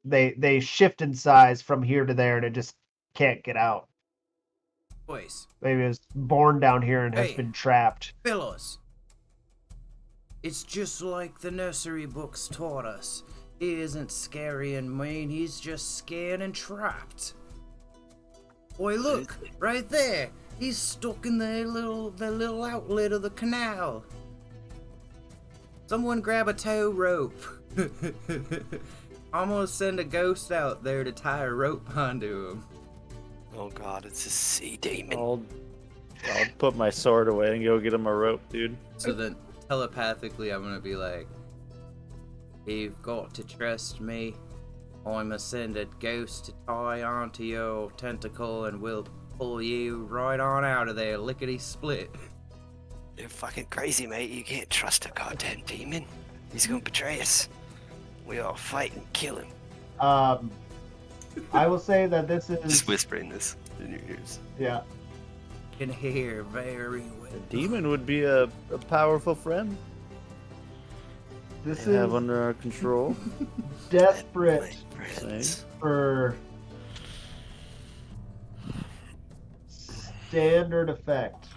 they shift in size from here to there, and it just can't get out. Boys, Maybe it was born down here and has Hey. been trapped. fellas, it's just like the nursery books taught us. He isn't scary and mean. He's just scared and trapped. Boy, look right there. He's stuck in the little outlet of the canal. Someone grab a tow rope. I'm gonna send a ghost out there to tie a rope onto him. Oh god, it's a sea demon. I'll put my sword away and go get him a rope, dude. So then, telepathically, I'm gonna be like, "You've got to trust me. I'm gonna send a ghost to tie onto your tentacle, and we'll pull you right on out of there, lickety split." You're fucking crazy, mate. You can't trust a goddamn demon. He's gonna betray us. We all fight and kill him. I will say that this is Just whispering this in your ears. yeah. Can hear very well. A demon would be a powerful friend This to have is under our control. desperate My friends. for standard effect.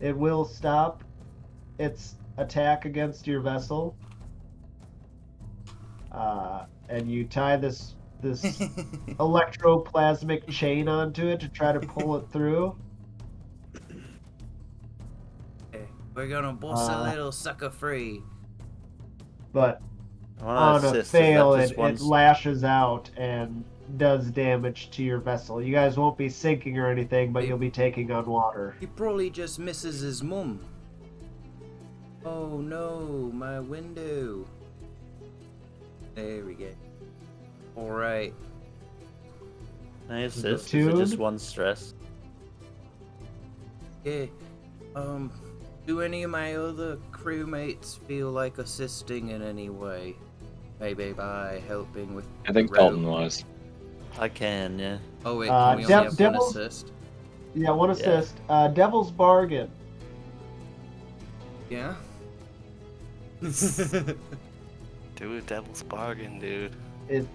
It will stop its attack against your vessel. And you tie this electroplasmic chain onto it to try to pull it through. Okay, we're gonna bust a Uh, little sucker free. But I wanna on a assist. Is fail, that just it lashes out and does damage to your vessel. You guys won't be sinking or anything, but you'll be taking on water. He probably just misses his mum. Oh no, my window. There we go. Alright. Can I assist? Is it Platoon? just one stress? Yeah. Do any of my other crewmates feel like assisting in any way? Maybe by helping with I think the rope? Dalton was. I can, yeah. Oh wait, Uh, can we only have one Devil's- assist? Yeah, one assist. Devil's Bargain. Yeah? Do a devil's bargain, dude. If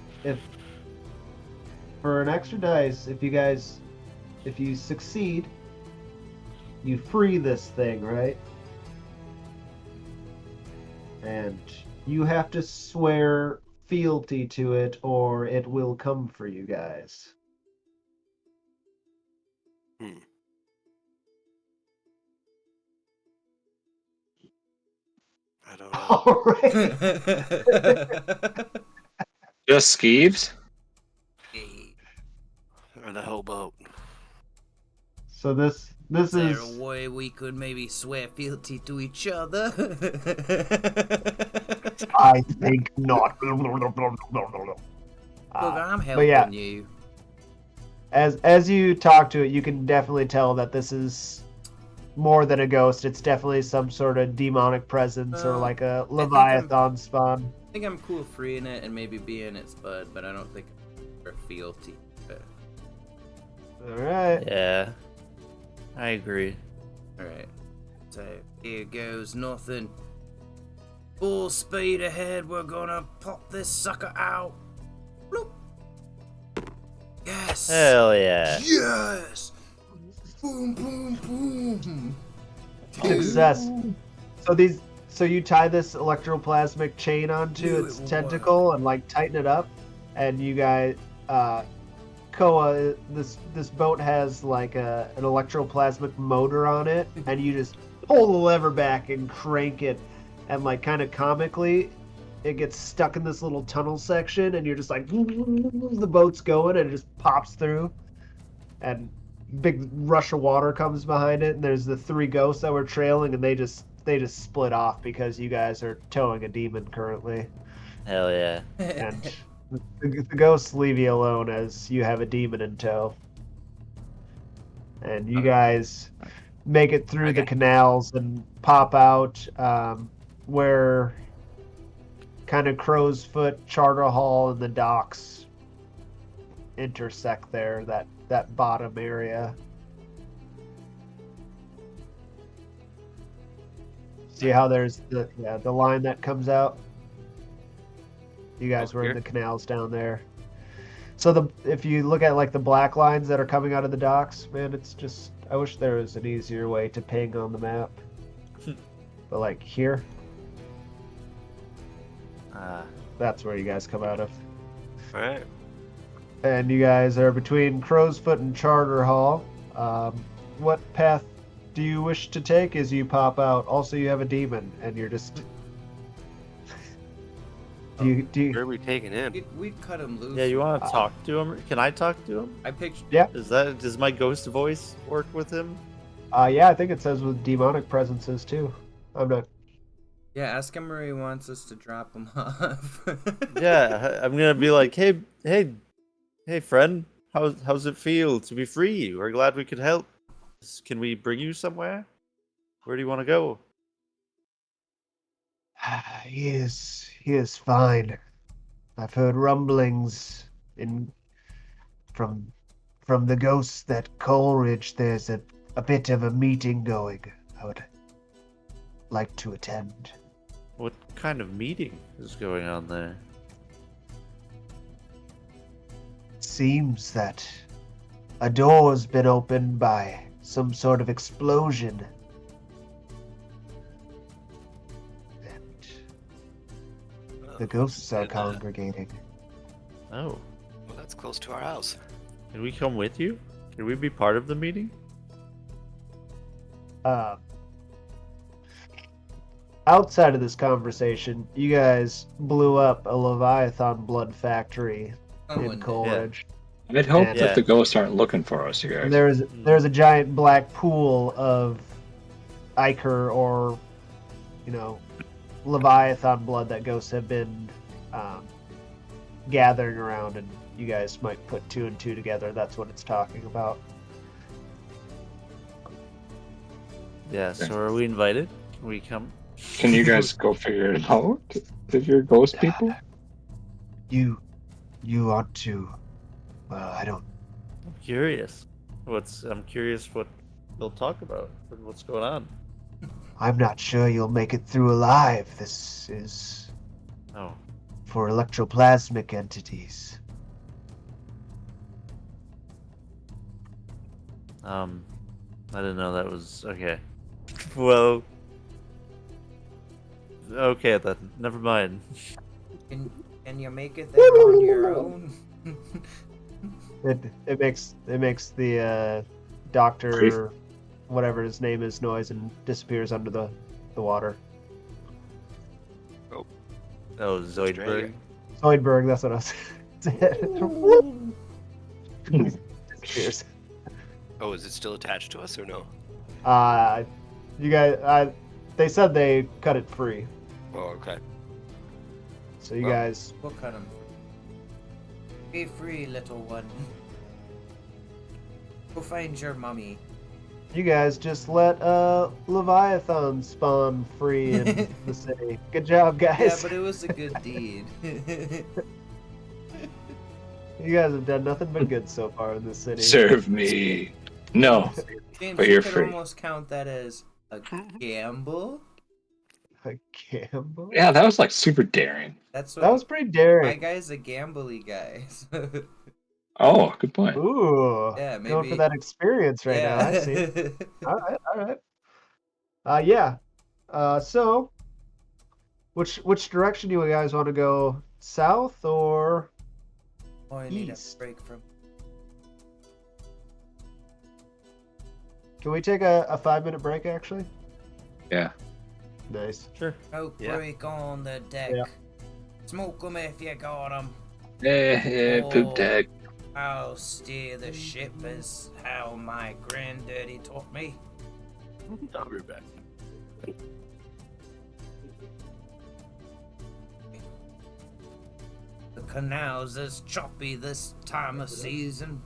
for an extra dice, if you succeed, you free this thing, right? And you have to swear fealty to it, or it will come for you guys. I don't know. All right. Just skeeves? Or the hobo. So this Is there is a way we could maybe swear fealty to each other? I think not. Look, I'm But yeah, helping you. as you talk to it, you can definitely tell that this is more than a ghost. It's definitely some sort of demonic presence or like a Leviathan spawn. I think I'm cool freeing it and maybe being its bud, but I don't think I'm fealty. All right. Yeah, I agree. Alright. So here goes nothing. Full speed ahead, we're gonna pop this sucker out. Bloop. Yes! Hell yeah. Yes! Boom, boom, boom! Success. So you tie this electroplasmic chain onto Knew its it would tentacle and like tighten it up, and you guys, Koa, this boat has like an electroplasmic motor on it, and you just pull the lever back and crank it, and like kind of comically, it gets stuck in this little tunnel section, and you're just like the boat's going, and it just pops through, and big rush of water comes behind it, and there's the three ghosts that were trailing, and they just split off because you guys are towing a demon currently, Hell yeah. and the ghosts leave you alone as you have a demon in tow, and you guys make it through the canals and pop out where kind of Crow's Foot, Charter Hall, and the docks intersect there, that bottom area. See how there's the line that comes out? You guys were in the canals down there. So if you look at like the black lines that are coming out of the docks, man, it's just, I wish there was an easier way to ping on the map. But like here, that's where you guys come out of. Alright. And you guys are between Crow's Foot and Charter Hall. What path do you wish to take as you pop out? Also, you have a demon, and you're just. Do you? Where are we taking him? We'd cut him loose. Yeah, you want to talk to him? Can I talk to him? I pictured. Yeah. Does my ghost voice work with him? Yeah, I think it says with demonic presences too. I'm not. Yeah, ask him where he wants us to drop him off. Yeah, I'm gonna be like, hey, friend, how's it feel to be free? We're glad we could help. Can we bring you somewhere? Where do you want to go? He is fine. I've heard rumblings from the ghosts that Coleridge there's a bit of a meeting going. I would like to attend. What kind of meeting is going on there? It seems that a door's been opened by some sort of explosion. And the ghosts are congregating. Oh, Well, that's close to our house. can we come with you? Can we be part of the meeting? Outside of this conversation, you guys blew up a Leviathan blood factory in Coleridge. I'd hope And- that the ghosts aren't looking for us, you guys. And there's a giant black pool of ichor or, Leviathan blood that ghosts have been gathering around, and you guys might put two and two together. That's what it's talking about. Yeah, so are we invited? Can we come? Can you guys go figure it out? If you're ghost people? You ought to. Well, I don't. I'm curious. I'm curious what they'll talk about and what's going on. I'm not sure you'll make it through alive. This is Oh, for electroplasmic entities. I didn't know that was okay. Well, okay then. Never mind. Can you make it there on your own? It makes the doctor, whatever his name is, noise and disappears under the water. Oh, Zoidberg. Zoidberg, that's what I was. Disappears. Oh, is it still attached to us or no? You guys, they said they cut it free, Oh, okay. so you guys. We'll cut him. Be free, little one. Go find your mummy. You guys just let Leviathan spawn free in the city. Good job, guys. Yeah, but it was a good deed. You guys have done nothing but good so far in this city. Serve me. No, James, but you you're could free. almost count that as a gamble. A gamble? Yeah, that was like super daring. That's what That was pretty my daring. guy's a gambly guy. Oh, good point. Ooh. Yeah, Going for maybe- that experience right now. I see. All right, all right. Yeah. So, which direction do you guys want to go? South or Oh, I need East. a break from. can we take a 5-minute break actually? Yeah. Nice. Sure. Outbreak on the deck. Yeah. Smoke 'em if you got 'em. Poop deck. I'll steer the ship as how my granddaddy taught me. I'll be back. The canals is choppy this time of season.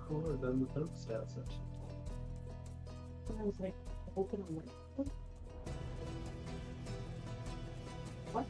Cooler than the thermostat section. I was like, open and like, what?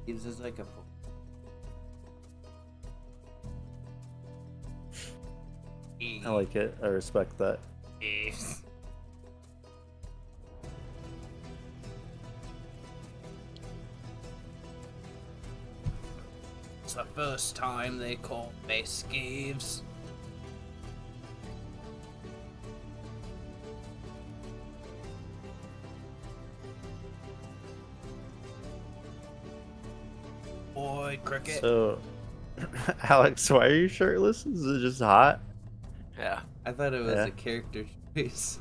Gives us like a. I like it. I respect that. It's the first time they called me Skeeves. Boy, cricket. So, Alex, why are you shirtless? Is it just hot? Yeah. I thought it was Yeah. a character choice.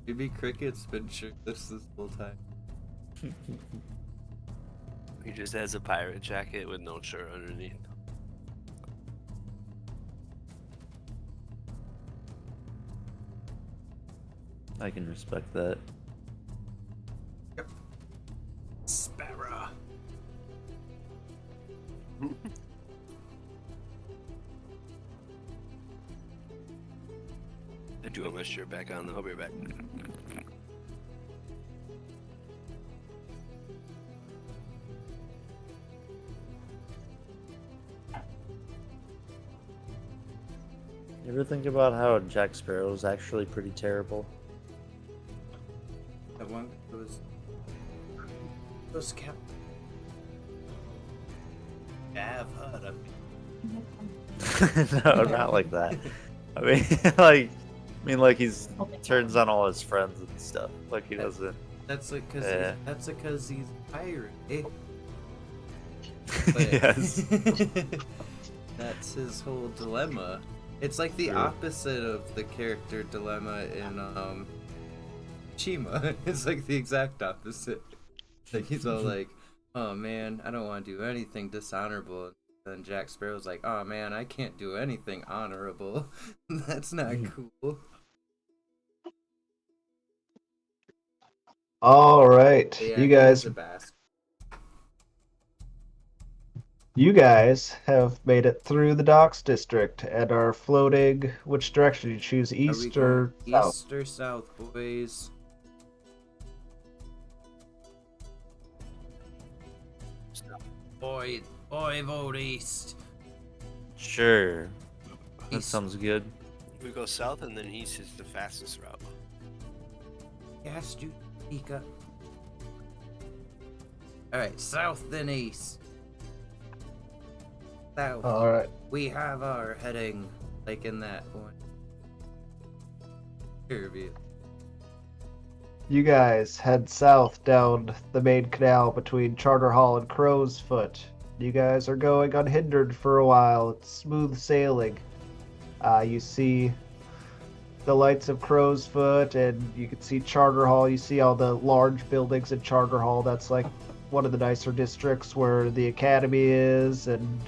Maybe cricket's been shirtless this whole time. He just has a pirate jacket with no shirt underneath. I can respect that. Sparrow. I do have my shirt back on. I'll be right back. You ever think about how Jack Sparrow is actually pretty terrible? That one was kept. Yeah, I've heard of it. No, not like that. I mean, like he's turns on all his friends and stuff. Like he doesn't. That's like because he's a pirate. Eh? Yes. That's his whole dilemma. It's like the opposite of the character dilemma in Chima. It's like the exact opposite. Like he's all like, "Oh man, I don't want to do anything dishonorable." And Jack Sparrow's like, "Oh man, I can't do anything honorable." That's not cool. All right, Yeah, you he guys. is a bastard. You guys have made it through the docks district and are floating. Which direction do you choose, Are we east or going south? east or south, boys? Boy, vote east. Sure. That East. sounds good. We go south and then east is the fastest route. Yes, dude, Nika. Alright, south then east. South. All right. We have our heading, like in that one. Caribbean. You guys head south down the main canal between Charter Hall and Crow's Foot. You guys are going unhindered for a while. It's smooth sailing. You see the lights of Crow's Foot, and you can see Charter Hall. You see all the large buildings in Charter Hall. That's like one of the nicer districts where the academy is, and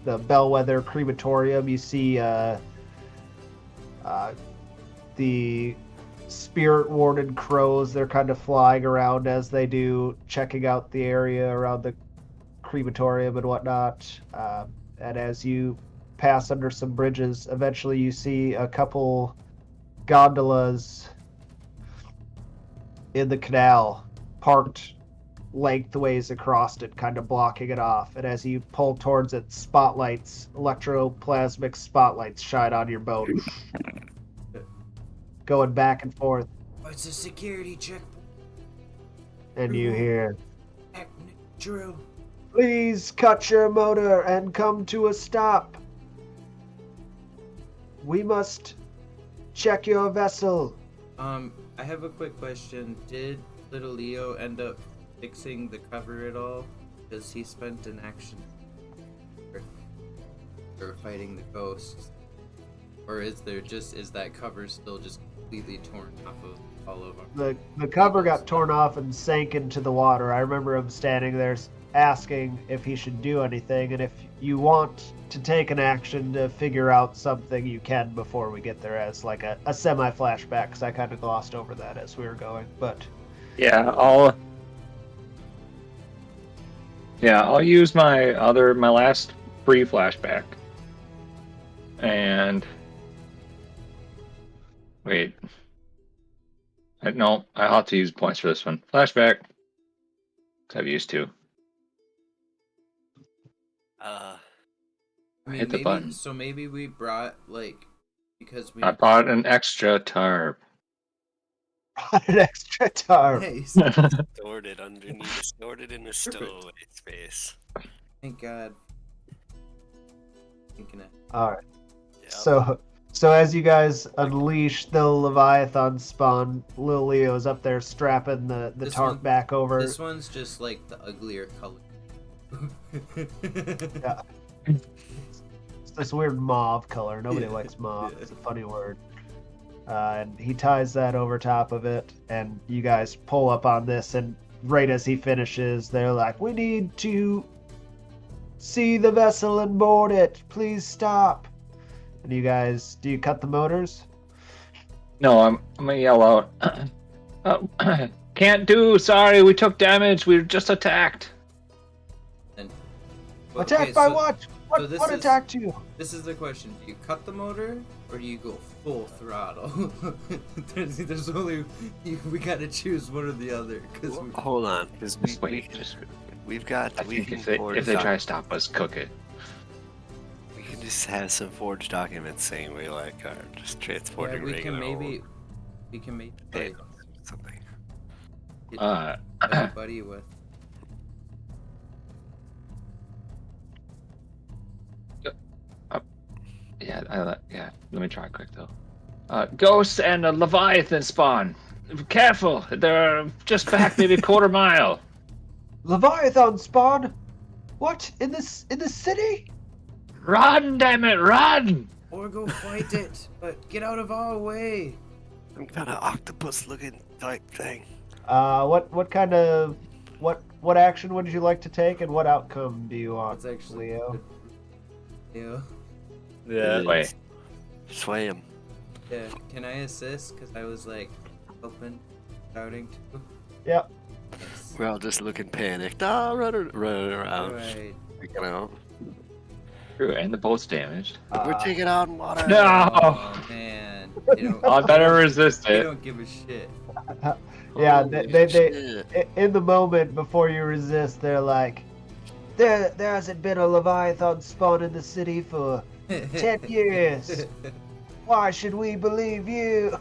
the Bellwether crematorium. You see the spirit warded crows. They're kind of flying around as they do, checking out the area around the crematorium and whatnot. And as you pass under some bridges, eventually you see a couple gondolas in the canal parked lengthways across it, kind of blocking it off. And as you pull towards it, spotlights, electroplasmic spotlights shine on your boat, going back and forth. What's a security check? And you hear, True. "Please cut your motor and come to a stop. We must check your vessel." I have a quick question. Did little Leo end up fixing the cover at all? Because he spent an action or fighting the ghosts. Or is that cover still just completely torn off of all of them? The cover got torn off and sank into the water. I remember him standing there asking if he should do anything, and if you want to take an action to figure out something, you can before we get there, as like a semi-flashback, because I kind of glossed over that as we were going. But Yeah, I'll use my last free flashback. And wait. No, I'll have to use points for this one. Flashback. 'Cause I've used two. I mean, hit the button. So maybe we brought because we I bought an extra tarp. an extra tarp. Nice. Stored it underneath. Stored it in the stowaway space. Thank God. Thinking it. All right. Yep. So as you guys unleash the Leviathan spawn, Lil Leo's up there strapping the This tarp one- back over. This one's just like the uglier color. Yeah. It's this weird mauve color. Nobody Yeah, likes mauve. yeah. It's a funny word. And he ties that over top of it, and you guys pull up on this, and right as he finishes, they're like, "We need to see the vessel and board it. Please stop." And you guys, do you cut the motors? No, I'm gonna yell out. Can't do. Sorry, we took damage. We were just attacked. And Attacked by what? so this What is- attacked you? This is the question: do you cut the motor or do you go full throttle? there's only we gotta choose one or the other. Cause Hold on, because Just wait. we've got. I We think can if they forge try to stop us, cook it. we can just have some forged documents saying we like are just transporting we regular can maybe old like, something. get Uh, everybody with. yeah. Let me try quick though. Ghosts and a Leviathan spawn. Careful, they're just back maybe a quarter mile. Leviathan spawn? What? In this city? Run, damn it, run! Or go fight it, but get out of our way. Some kind of octopus-looking type thing. What kind of what action would you like to take, and what outcome do you want, That's actually Leo? Yeah. Yeah. Wait. Sway him. Yeah. Can I assist? Cause I was like open, starting to. Yep. Yes. We're all just looking panicked. Ah, running around. Alright. Freaking out. True, and the boat's damaged. We're taking out in water. No! Oh man. They don't, I better resist they it. don't give a shit. Yeah, Holy they shit. in the moment before you resist, they're like, there hasn't been a Leviathan spawn in the city for 10 years. Why should we believe you?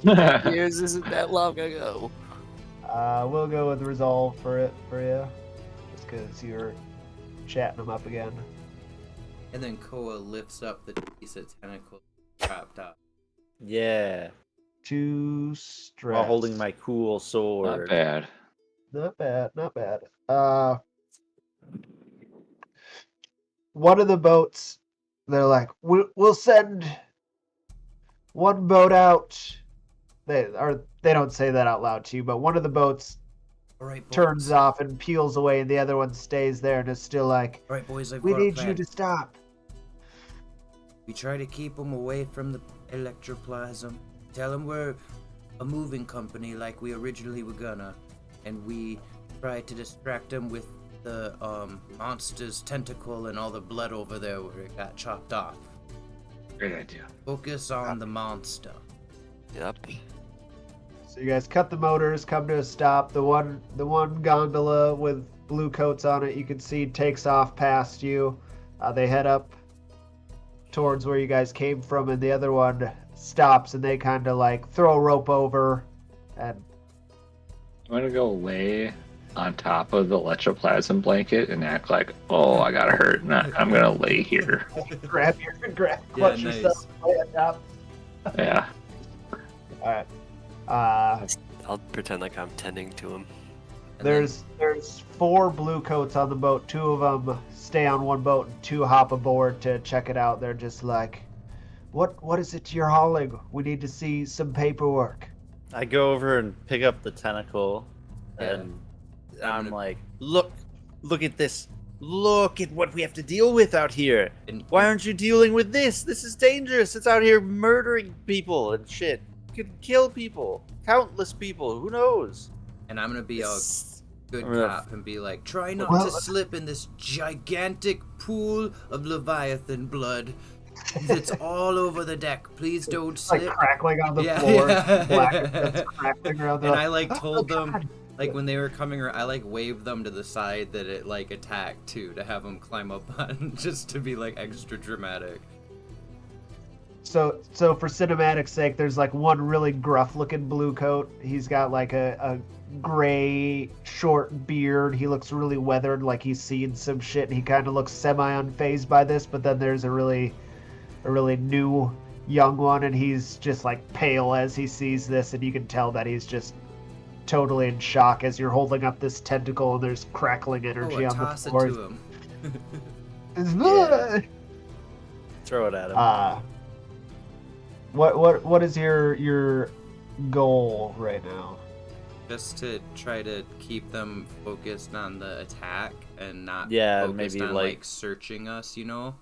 Years isn't that long ago. We'll go with resolve for you, just because you're chatting them up again. And then Koa lifts up the piece of tentacle trapped up. Yeah. 2 stress. While holding my cool Not sword. bad. Not bad, not bad. One of the boats, they're like, we'll send one boat out. They don't say that out loud to you, but one of the boats Alright, boys. turns off and peels away, and the other one stays there and is still like, Alright, boys, I've we got a need plan. you to stop. We try to keep them away from the electroplasm. Tell them we're a moving company like we originally were gonna. And we try to distract them with the monster's tentacle and all the blood over there where it got chopped off. Great idea. Focus on the monster. Yep. So you guys cut the motors, come to a stop. The one gondola with blue coats on it, you can see takes off past you. They head up towards where you guys came from, and the other one stops, and they kind of like throw a rope over, and I'm gonna go lay on top of the electroplasm blanket and act like, oh, I got hurt. Nah, I'm gonna lay here. grab Yeah, clutch nice. yourself, lay on top. Yeah. All right. I'll pretend like I'm tending to him. And There's 4 blue coats on the boat. 2 of them stay on one boat, and 2 hop aboard to check it out. They're just like, what is it you're hauling? We need to see some paperwork. I go over and pick up the tentacle, Yeah. and I'm I'm gonna- like, look at this. Look at what we have to deal with out here. And- Why aren't you dealing with this? This is dangerous. It's out here murdering people and shit. It could kill people. Countless people. Who knows? And I'm gonna be a good I'm gonna- cop and be like, try not Well- to slip in this gigantic pool of Leviathan blood that's all over the deck. Please don't It's like slip. crackling on the Yeah, floor. yeah. Black that's crackling around. And They're I like told "Oh, them, God." like when they were coming around, I like waved them to the side that it like attacked too, to have them climb up on, just to be like extra dramatic. So for cinematic sake, there's like one really gruff-looking blue coat. He's got like a gray short beard. He looks really weathered, like he's seen some shit. And he kind of looks semi-unfazed by this. But then there's a really new young one, and he's just like pale as he sees this, and you can tell that he's just totally in shock as you're holding up this tentacle and there's crackling energy Oh, on the toss it floor. to him. Yeah. Throw it at him. What is your goal right now? Just to try to keep them focused on the attack and not Yeah, focused maybe on like searching us, you know?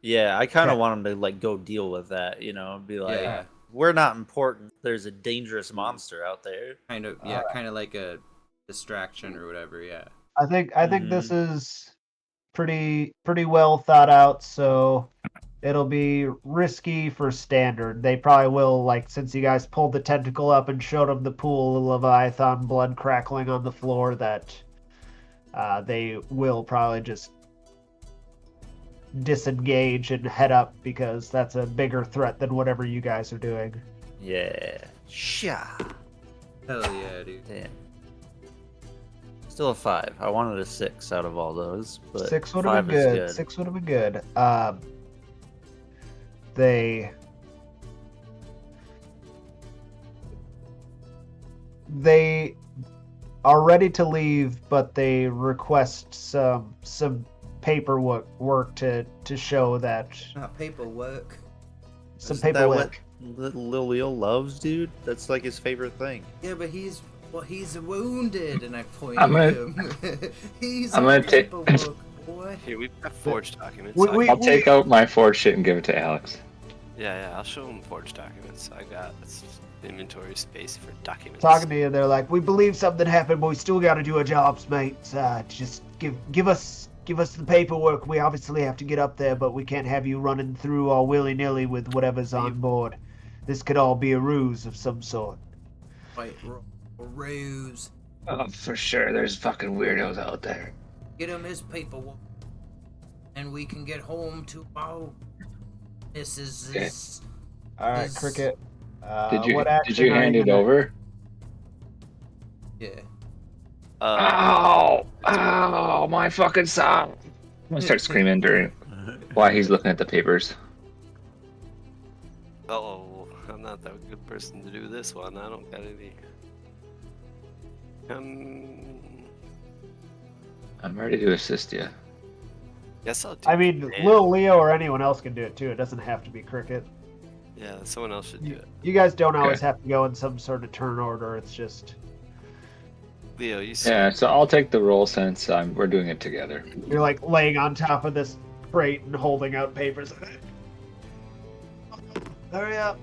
yeah, I kind of Okay. want him to like go deal with that, you know, be like, Yeah. we're not important. There's a dangerous monster out there. Kind of kind of like a distraction or whatever, yeah. I think this Mhm. is pretty well thought out, so it'll be risky for standard. They probably will, like, since you guys pulled the tentacle up and showed them the pool of Leviathan blood crackling on the floor, that they will probably just disengage and head up because that's a bigger threat than whatever you guys are doing. Yeah. Sha. Hell yeah, dude. Damn. Still a 5. I wanted a 6 out of all those, but 6 would have 5 been is good. good. 6 would have been good. They are ready to leave, but they request some paperwork to show that Not paperwork. some Isn't that what paperwork. Lil Leo loves, dude? That's like his favorite thing. Yeah, but he's wounded, and I point I'm at gonna- him. He's I'm on gonna take- paperwork, boy. Here, we've got forged documents. We- I'll take out my forged shit and give it to Alex. Yeah, I'll show them forged documents. I got inventory space for documents. Talking to you, they're like, "We believe something happened, but we still got to do our jobs, mate. Just give us the paperwork. We obviously have to get up there, but we can't have you running through all willy-nilly with whatever's on board. This could all be a ruse of some sort." Wait, ruse. Oh, for sure, there's fucking weirdos out there. Get him his paperwork, and we can get home to our missus. All right, Is- Cricket. Did What action you are hand it gonna- over? Yeah. Ow! Ow! My fucking son! I'm gonna start screaming during while he's looking at the papers. Oh, I'm not that good person to do this one. I don't got any. I'm ready to assist you. Guess I'll do. I mean, command. Lil Leo or anyone else can do it too. It doesn't have to be Cricket. Yeah, someone else should do it. You guys don't always Okay. have to go in some sort of turn order. It's just Leo, you Yeah, so I'll take the roll since we're doing it together. you're like laying on top of this crate and holding out papers. Hurry up.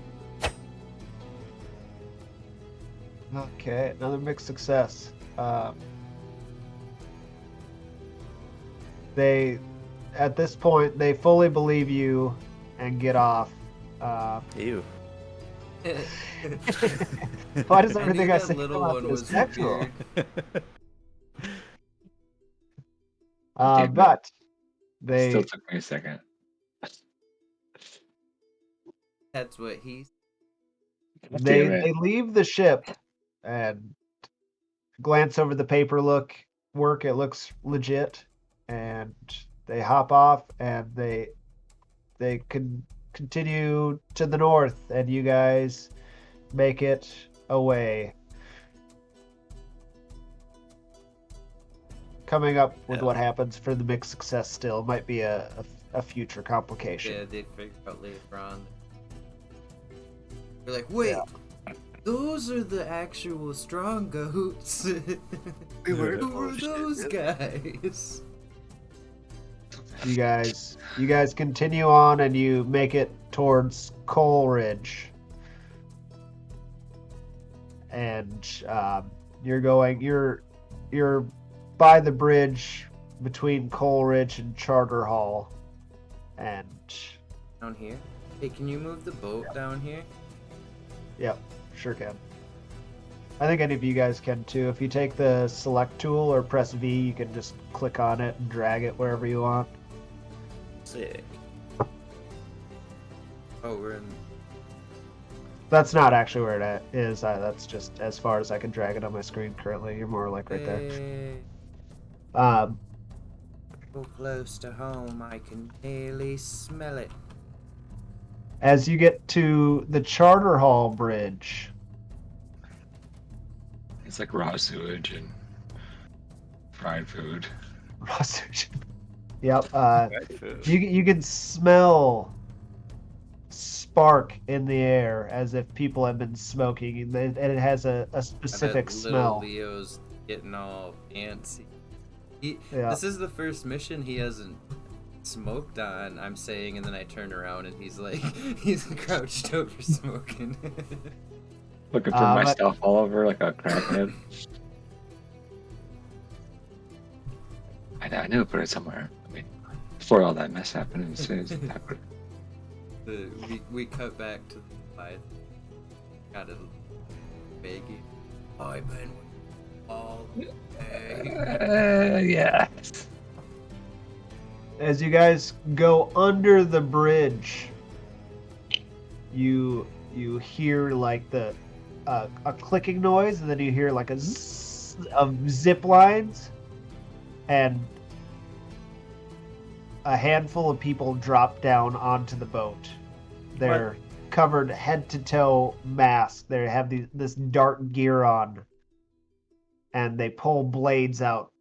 Okay, another mixed success. They, at this point, they fully believe you and get off. Ew. Why does I everything knew I that say little come out one as was sexual? weird. But they Still took me a second. That's what he. Damn it. they leave the ship and glance over the paperwork. It looks legit, and they hop off and they can continue to the north, and you guys make it away. Coming up with Yeah. what happens for the mixed success still might be a future complication. Yeah, they figure out later on. You're like, wait, those are the actual strong goats. We were Who were bullshit, those yeah. guys? You guys continue on and you make it towards Coleridge. And you're by the bridge between Coleridge and Charter Hall. And Down here? Hey, can you move the boat down here? yep, sure can. I think any of you guys can too. If you take the select tool or press V, you can just click on it and drag it wherever you want. Sick. Oh, we're in. That's not actually where it is. That's just as far as I can drag it on my screen currently. You're more like right there. Hey, Um, so close to home, I can barely smell it. as you get to the Charter Hall Bridge, It's like raw sewage and fried food. yep. You can smell spark in the air as if people have been smoking, and it has a I specific bet smell. little Leo's getting all antsy. Yeah. This is the first mission he hasn't smoked on, I'm saying, and then I turn around and he's like, he's crouched over smoking. Looking for my but- stuff all over like a crackhead. I knew I put it somewhere. I mean, before all that mess happened, We cut back to the fight. Got it baggy. I've been all day. yeah. As you guys go under the bridge, you hear like a clicking noise, and then you hear like a zzz of zip lines, and a handful of people drop down onto the boat. They're covered head to toe, masked. They have this dark gear on, and they pull blades out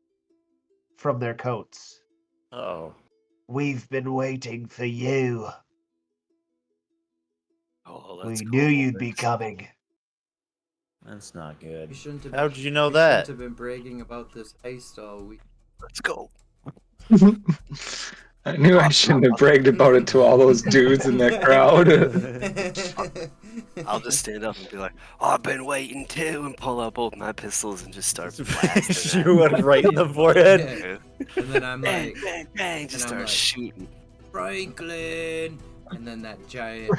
from their coats. Oh. We've been waiting for you. Oh, We let's knew go, you'd be boys. coming. That's not good. You shouldn't have. How did you know you that? Shouldn't have been bragging about this heist all week. Let's go. I knew I shouldn't have bragged about it to all those dudes in that crowd. I'll just stand up and be like, oh, I've been waiting too, and pull out both my pistols and just start blasting. Shoot one right in the forehead. Yeah. And then I'm Bang, like, bang, bang, just and I'm start like- shooting. Franklin! And then that giant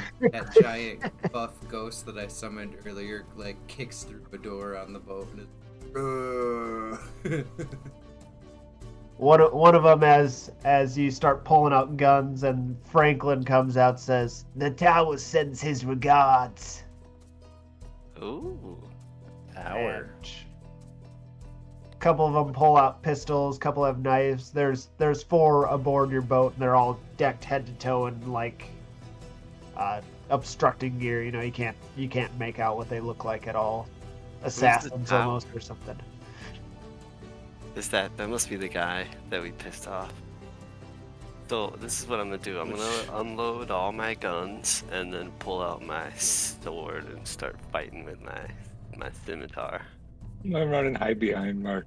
buff ghost that I summoned earlier, like, kicks through a door on the boat and is. One of them, as you start pulling out guns, and Franklin comes out, says, "The tower sends his regards." Ooh. Hour. A couple of them pull out pistols. Couple have knives. There's 4 aboard your boat, and they're all decked head to toe in like obstructing gear. You know, you can't make out what they look like at all. Assassins tower? almost, or something. Is that must be the guy that we pissed off. So this is what I'm gonna do. I'm gonna unload all my guns and then pull out my sword and start fighting with my scimitar. I'm running high behind Mark.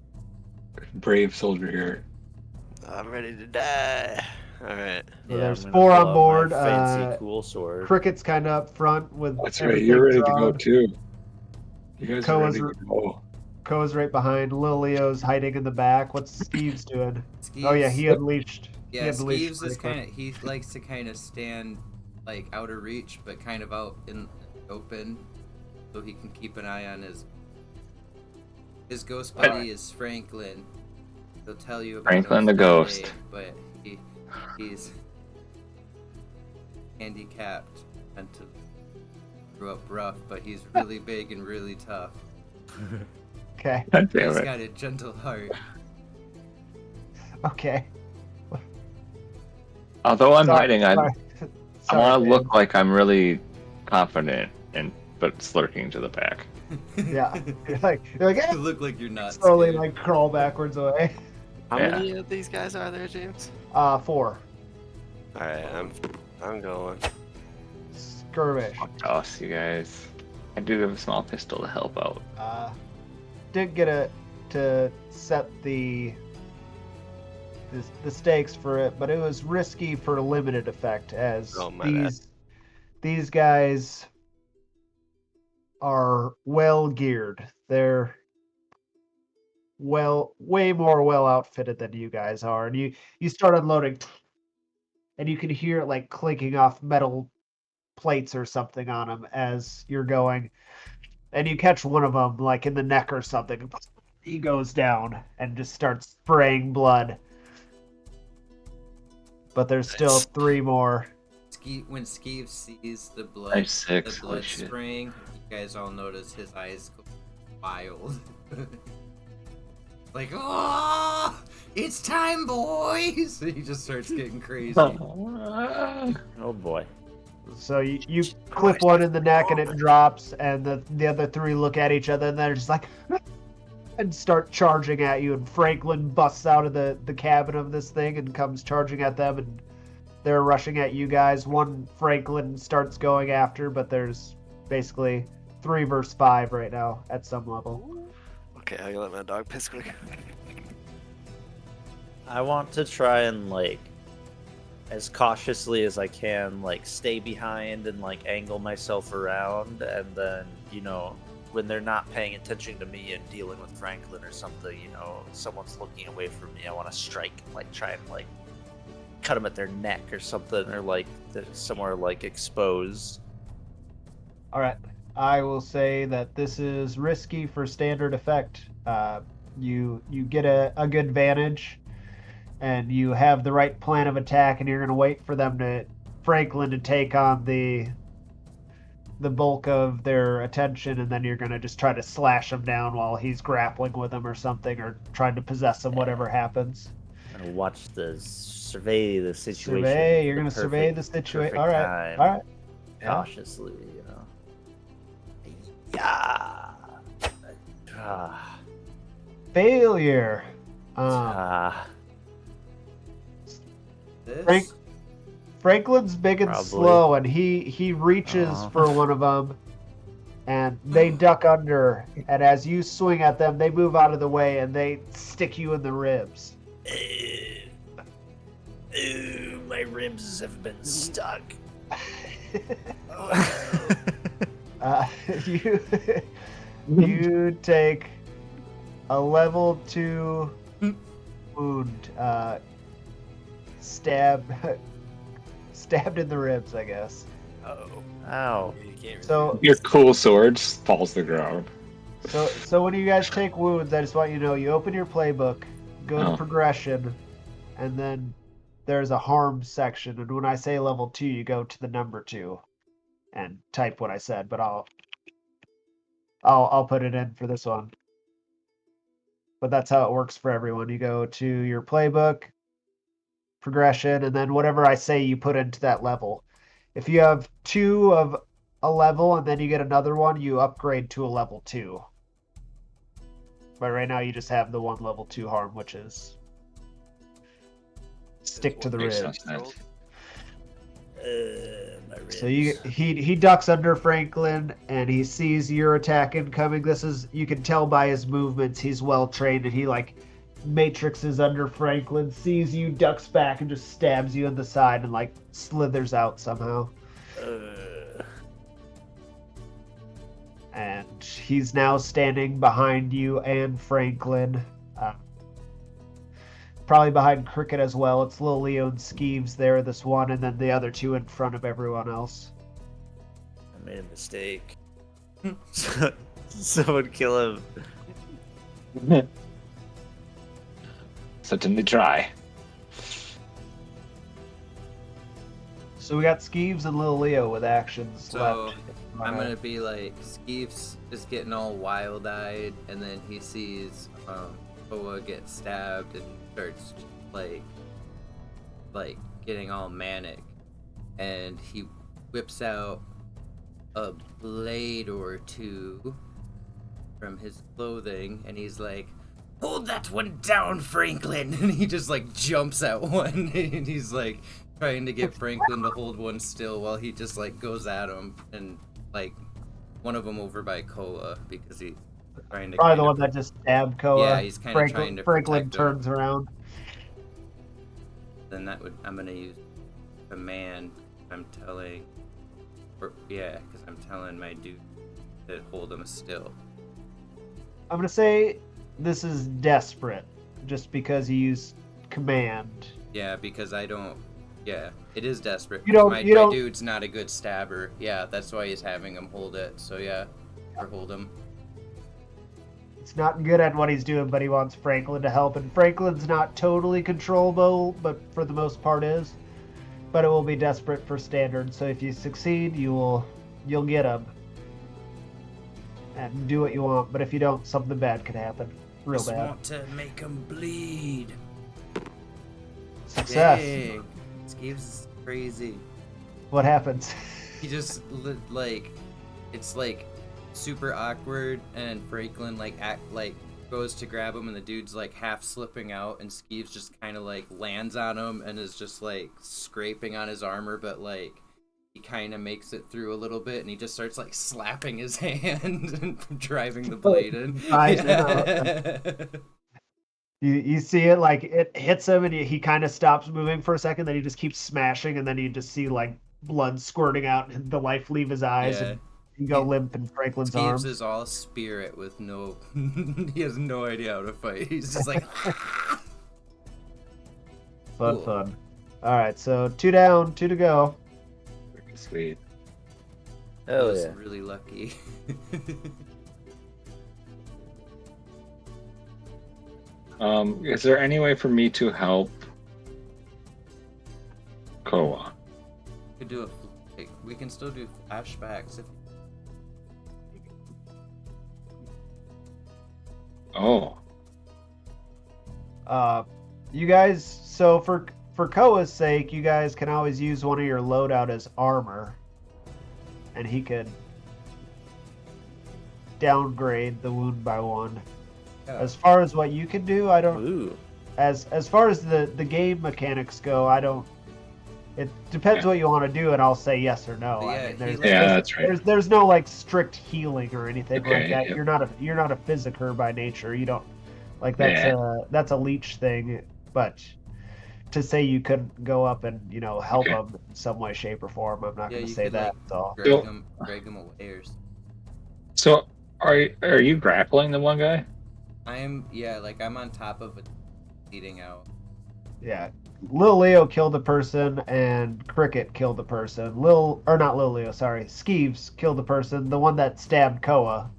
Brave soldier here. I'm ready to die. All right. So Yeah, there's I'm gonna 4 pull on out board. my fancy, cool sword. Cricket's kind of up front with. That's right. everything You're ready to go drawn. too. You guys are Koa's ready to go. Ko's right behind. Lil Leo's hiding in the back. What's Skeeves doing? Skeeves, Oh yeah, he unleashed. Yeah, unleashed Skeeves is Franklin. kind of. He likes to kind of stand, like, out of reach, but kind of out in the open, so he can keep an eye on his ghost buddy is Franklin. He'll tell you about Franklin him the someday, ghost. but he's handicapped and grew up rough, but he's really big and really tough. Okay. God damn He's it. got a gentle heart. Okay. Although I'm Sorry, hiding, I sorry. I Sorry, want to man. look like I'm really confident, but slurking to the back. Yeah. You're like, You "Eh," look like you're not slowly scared. like crawl backwards away. How Yeah. many of these guys are there, James? 4. All right, I'm going. Skirmish. Toss, you guys. I do have a small pistol to help out. Didn't get to set the stakes for it, but it was risky for limited effect, as Oh, my bad. these guys are well geared. They're way more well outfitted than you guys are, and you start unloading, and you can hear it like clinking off metal plates or something on them as you're going, and you catch one of them like in the neck or something. He goes down and just starts spraying blood. But there's still Nice. 3 more. When Skeeve sees the blood, Nice 6. the Holy blood shit. spraying, you guys all notice his eyes go wild. Like, oh, it's time, boys! He just starts getting crazy. Oh boy. So you clip one in the neck and it drops, and the other 3 look at each other and they're just like, and start charging at you. And Franklin busts out of the cabin of this thing and comes charging at them, and they're rushing at you guys. One Franklin starts going after, but there's basically 3 versus 5 right now at some level. Okay, I let my dog piss quick. I want to try and like, as cautiously as I can, like stay behind and like angle myself around, and then when they're not paying attention to me and dealing with Franklin or something, someone's looking away from me, I want to strike, like try and like cut them at their neck or something, or like somewhere like exposed. All right. I will say that this is risky for standard effect. You get a good vantage, and you have the right plan of attack, and you're going to wait for Franklin to take on the bulk of their attention, and then you're going to just try to slash him down while he's grappling with him or something, or trying to possess him, whatever happens. And survey the situation. You're going to survey the situation. All right. Time, All right. cautiously, Yeah. Failure. This? Franklin's big and Probably. slow, and he reaches for one of them, and they duck under. And as you swing at them, they move out of the way, and they stick you in the ribs. My ribs have been stuck. You you take a level 2 wound, stabbed in the ribs, I guess. Ow. So Your cool sword just falls to the ground. so when you guys take wounds, I just want you to know, you open your playbook, go to Oh. progression, and then there's a harm section. And when I say level 2, you go to the number 2 and type what I said. But I'll put it in for this one. But that's how it works for everyone. You go to your playbook, progression, and then whatever I say you put into that level. If you have 2 of a level and then you get another one, you upgrade to a level 2. But right now you just have the 1 level 2 harm, which is stick to the Makes ribs. sense. My ribs. So he ducks under Franklin, and he sees your attack incoming. You can tell by his movements he's well trained, and he like matrixes under Franklin, sees you, ducks back, and just stabs you in the side and like slithers out somehow. And he's now standing behind you and Franklin. Probably behind Cricket as well. It's Lil Leo and Skeeves there, this one, and then the other 2 in front of everyone else. I made a mistake. Someone kill him. Certainly try. So we got Skeeves and Lil Leo with actions So left. I'm gonna be like, Skeeves is getting all wild-eyed, and then he sees Boa get stabbed, and he starts like getting all manic, and he whips out a blade or 2 from his clothing, and he's like, "Hold that one down, Franklin!" And he just like jumps at one, and he's like trying to get Franklin to hold one still while he just like goes at him, and like one of them over by Koa because he's trying to. Probably the one that just stabbed Koa. Yeah, he's kind of trying to Franklin protect him. turns around. Then I'm gonna use command. Because I'm telling my dude to hold him still. I'm gonna say this is desperate, just because you used command. Yeah, because I don't. Yeah, it is desperate. You don't- My you don't- dude's not a good stabber. Yeah, that's why he's having him hold it. So yeah, or hold him. It's not good at what he's doing, but he wants Franklin to help, and Franklin's not totally controllable, but for the most part is. But it will be desperate for standard. So if you succeed, you'll get him and do what you want. But if you don't, something bad could happen, real Just bad. want to make him bleed. Success. Dang. Skeeves is crazy. What happens? He just like, it's like super awkward, and Franklin like act like goes to grab him, and the dude's like half slipping out, and Skeeves just kind of like lands on him and is just like scraping on his armor, but like he kind of makes it through a little bit, and he just starts like slapping his hand and driving the blade in. Nice. You see it, like it hits him, and he kind of stops moving for a second. Then he just keeps smashing, and then you just see like blood squirting out, and the life leave his eyes, Yeah. and he go limp in Franklin's Skeeves arms. is all spirit with no. He has no idea how to fight. He's just like. Fun, Cool. fun. All right, so 2 down, 2 to go. Sweet. I Hell was yeah. really lucky. Is there any way for me to help Koa? Could do we can still do flashbacks if. Oh, You guys. So for Koa's sake, you guys can always use one of your loadout as armor, and he could downgrade the wound by 1. As far as what you can do, I don't. Ooh. As far as the game mechanics go, I don't. It depends what you want to do, and I'll say yes or no. But I mean, there's, yeah, that's right. there's no like strict healing or anything Okay, like that. yep. You're not a physiker by nature. You don't like that's a leech thing. But to say you couldn't go up and help Okay. them in some way, shape, or form, I'm not Yeah, going to you say could, that. like, So drag him away or something. So are you grappling the one guy? I'm on top of it, bleeding out. yeah, Lil Leo killed a person and Cricket killed a person. Not Lil Leo, sorry. Skeeves killed a person, the one that stabbed Koa,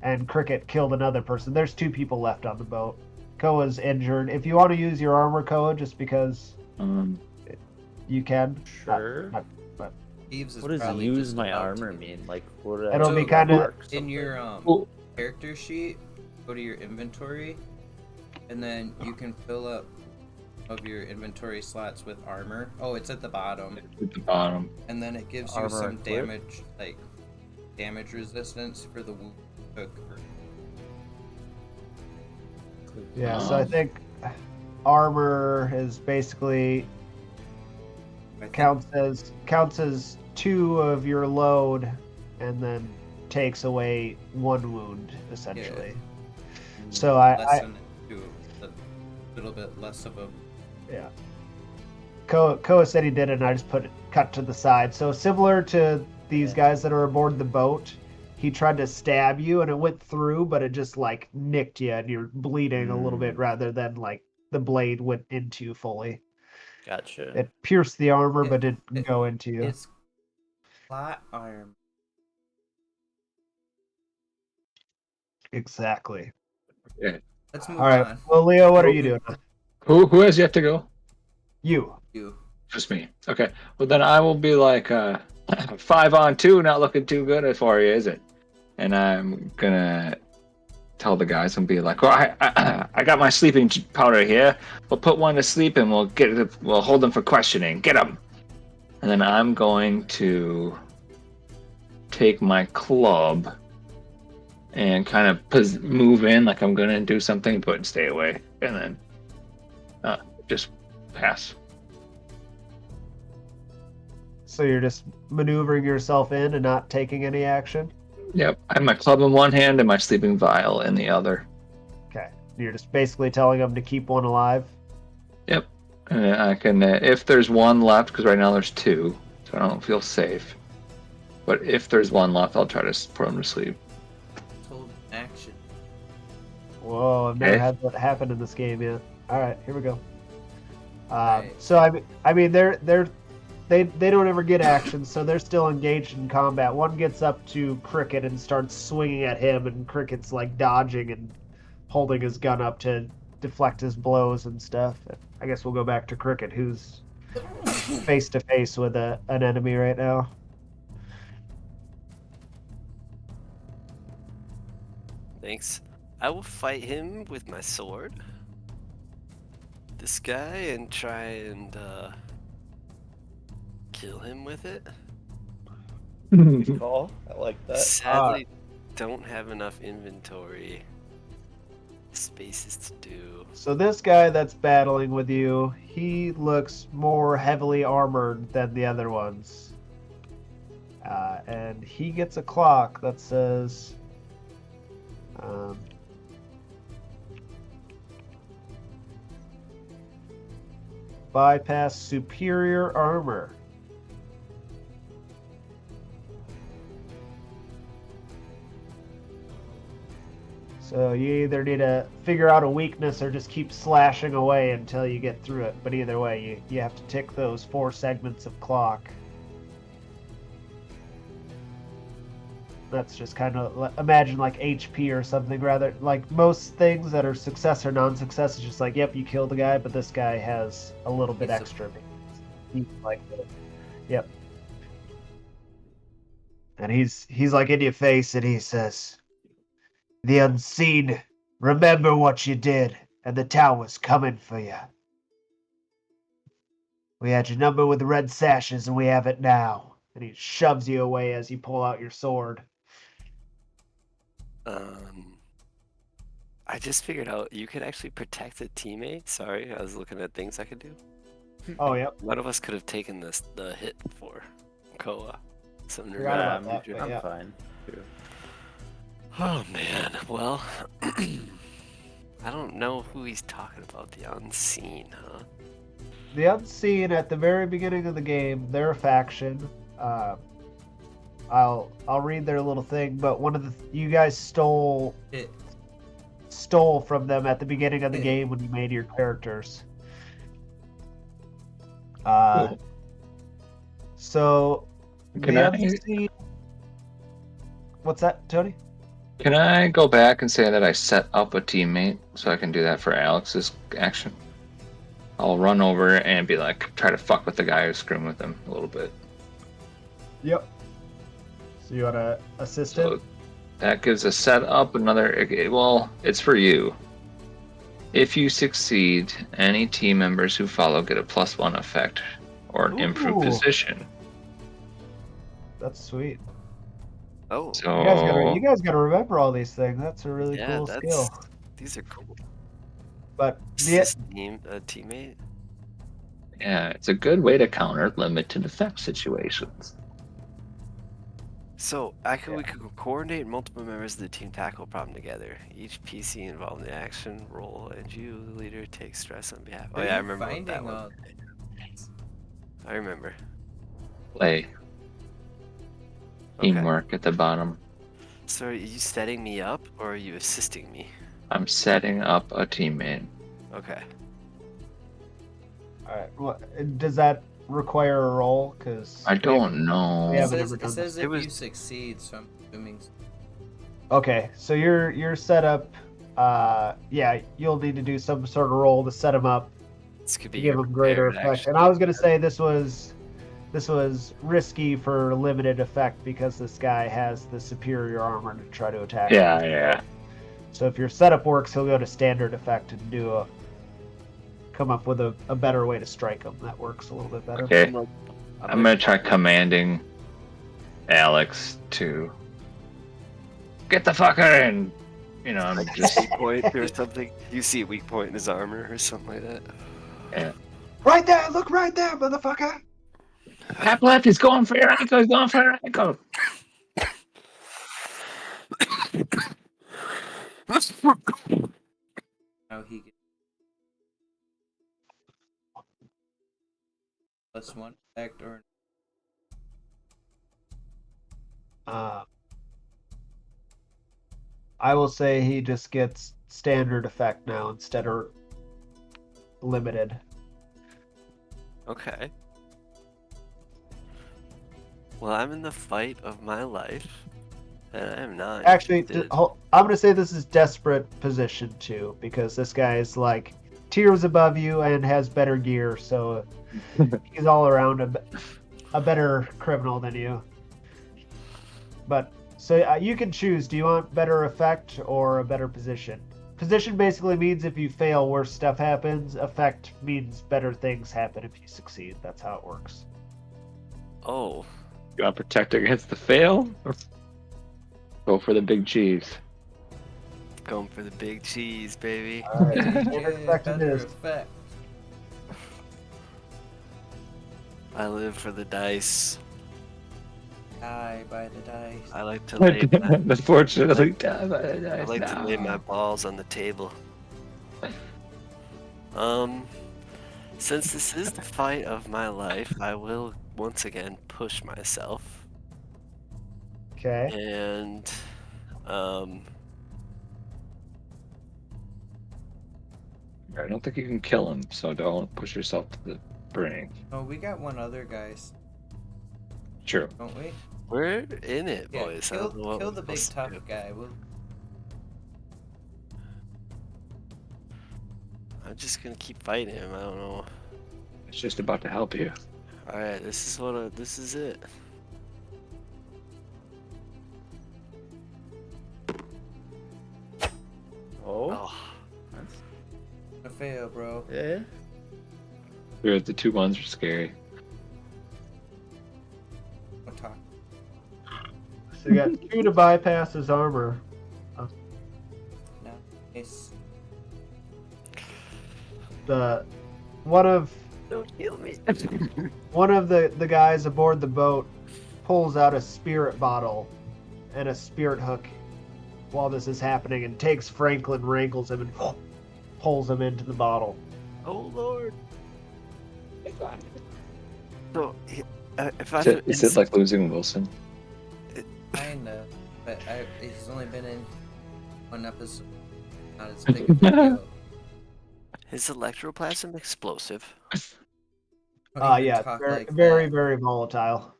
and Cricket killed another person. There's 2 people left on the boat. Koa's injured. If you want to use your armor, Koa, just because you can. Sure. Thieves is What does probably use just my about armor to- mean? Like, what? It'll be kinda- In your Well- character sheet, go to your inventory, and then you can fill up of your inventory slots with armor. Oh, it's at the bottom, At the bottom. and then it gives you Armor some equip? damage, like damage resistance for the wound. Yeah, so I think armor is basically I think- counts as 2 of your load, and then takes away 1 wound essentially. So lessen it to a little bit less of a. yeah. Koa said he did it, and I just cut to the side. So similar to these guys that are aboard the boat, he tried to stab you, and it went through, but it just like nicked you, and you're bleeding a little bit rather than like the blade went into you fully. Gotcha. It pierced the armor, but didn't it- go into you. It's plot arm. Exactly. Let's move All right. on. Well, Leo, what are you doing? Who has yet to go? You. You. Just me. Okay. Well, then I will be like 5 on 2, not looking too good for you, is it? And I'm gonna tell the guys and be like, "Well, I got my sleeping powder here. We'll put one to sleep, and we'll hold them for questioning. Get them." And then I'm going to take my club and kind of move in like I'm gonna do something, but stay away, and then just pass. So you're just maneuvering yourself in and not taking any action? Yep, I have my club in one hand and my sleeping vial in the other. Okay. You're just basically telling them to keep one alive? Yep, and I can if there's one left, because right now there's 2, so I don't feel safe. But if there's one left, I'll try to put them to sleep. Told action. Whoa, I've never Okay. had that happen in this game yet. All right, here we go. Right. So I mean, they don't ever get action, so they're still engaged in combat. One gets up to Cricket and starts swinging at him, and Cricket's like dodging and holding his gun up to deflect his blows and stuff. I guess we'll go back to Cricket, who's face to face with an enemy right now. Thanks. I will fight him with my sword. This guy and try and kill him with it. Call. I like that. Sadly, don't have enough inventory spaces to do. So this guy that's battling with you, he looks more heavily armored than the other ones. And he gets a clock that says... bypass superior armor. So you either need to figure out a weakness or just keep slashing away until you get through it. But either way, you have to tick those 4 segments of clock. That's just kind of, imagine like HP or something, rather. Like most things that are success or non-success is just like, yep, you killed the guy, but this guy has a little bit extra. He's like, yep. And he's like in your face and he says, "The unseen, remember what you did, and the tower's coming for you. We had your number with the red sashes, and we have it now." And he shoves you away as you pull out your sword. I just figured out you could actually protect a teammate. Sorry, I was looking at things I could do. Oh, yep. One of us could have taken the hit for Koa. Some Forgot about that, but I'm yeah. fine. Oh man, well, I don't know who he's talking about. The unseen, huh? The unseen at the very beginning of the game, they're a faction. I'll read their little thing, but one of the you guys stole from them at the beginning of the game when you made your characters. Cool. So Can the I- unseen. What's that, Tony? Can I go back and say that I set up a teammate so I can do that for Alex's action? I'll run over and be like, try to fuck with the guy who's screwing with him a little bit. Yep. So you want to assist him? So that gives a set up another. Okay, well, it's for you. If you succeed, any team members who follow get a +1 effect or an improved Ooh. position. That's sweet. Oh, So You guys gotta remember all these things. That's a really yeah, cool that's skill. these are cool. But the Assist a teammate. yeah, it's a good way to counter limited effect situations. So we could coordinate multiple members of the team tackle a problem together. Each PC involved in the action roll, and you, the leader, take stress on behalf. Oh yeah, I remember what that one. I remember. Play Okay. teamwork at the bottom. So are you setting me up, or are you assisting me? I'm setting up a teammate. Okay. all right, what does that require a roll? Because I don't know. Yeah, It but says, never it done says this. if It was- you succeed, so I'm assuming. Okay, so you're set up. Yeah, you'll need to do some sort of roll to set him up, This could to be give your him greater prepared effect. action. And I was gonna say this was risky for limited effect because this guy has the superior armor to try to attack. him. Yeah. So if your setup works, he'll go to standard effect and come up with a better way to strike him. That works a little bit better. Okay. I'm gonna try commanding Alex to get the fucker in. You know, I'm just Weak point or something. You see a weak point in his armor or something like that. Right there! Look right there, motherfucker! tap left. He's going for your ankle. He's going for your ankle. How he gets +1 effect or I will say he just gets standard effect now instead of limited. Okay. Well, I'm in the fight of my life, and I am not. Actually, interested. I'm gonna say this is desperate position too, because this guy is like tiers above you and has better gear, so he's all around a better criminal than you. But so you can choose. Do you want better effect or a better position? Position basically means if you fail, worse stuff happens. Effect means better things happen if you succeed. That's how it works. Oh, You want to protect against the fail? Or go for the big cheese. Going for the big cheese, baby. All right, DJ intercept it Thunder is. Effect. I live for the dice. Die by the dice. I like to lay my, Unfortunately, I like to lay my balls on the table. Since this is the fight of my life, I will once again push myself. Okay. And I don't think you can kill him, so don't push yourself to the brink. Oh, we got one other, guys, True. don't we? we're in it, Yeah, boys. I kill, don't know what kill we're the big supposed to tough do. guy. We'll... I'm just gonna keep fighting him. I don't know. It's just about to help you. All right, this is it. Oh, Oh, A fail, bro. yeah. The 2 ones are scary. Don't talk. So you got 2 to bypass his armor. Nice. The one of don't kill me. the guys aboard the boat pulls out a spirit bottle and a spirit hook while this is happening and takes Franklin, wrangles him, and pulls him into the bottle. Oh Lord. So, if I Is it like losing Wilson? Kinda, but he's only been in one episode. Not as big of a deal. Is electroplasm explosive? Don't even Yeah, talk very, like very, that. very volatile.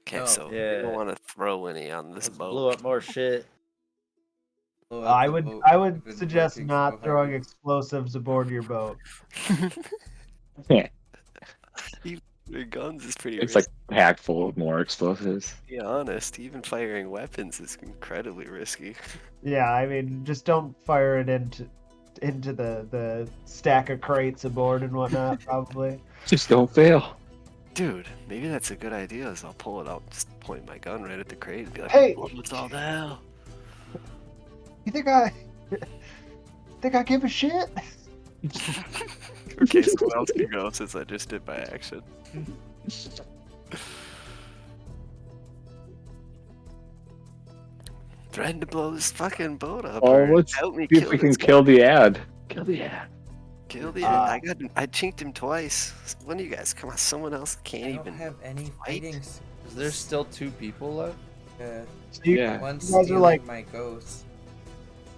Okay, No. so we Yeah. don't want to throw any on this Let's boat. blow up more shit. Blow up I the would boat. I I've would been suggest working not so throwing hard. explosives aboard your boat. Yeah. Your guns is pretty It's risky. like packed full of more explosives. To be honest, even firing weapons is incredibly risky. Yeah, I mean, just don't fire it into the stack of crates aboard and whatnot. Probably. Just don't fail. Dude, maybe that's a good idea. Is I'll pull it out, just point my gun right at the crate and be like, Hey! "What's all the hell?" You think I give a shit? Okay, someone else can go since I just did by action. Threatening to blow this fucking boat up. Oh, or let's help me see if kill we can this guy. kill the ad. Kill the ad. Kill the. Uh, I chinked him twice. One of you guys, come on, someone else can't I don't even. have any fighting. Is there still 2 people left? So you Yeah. One's You guys are stealing like- my ghost.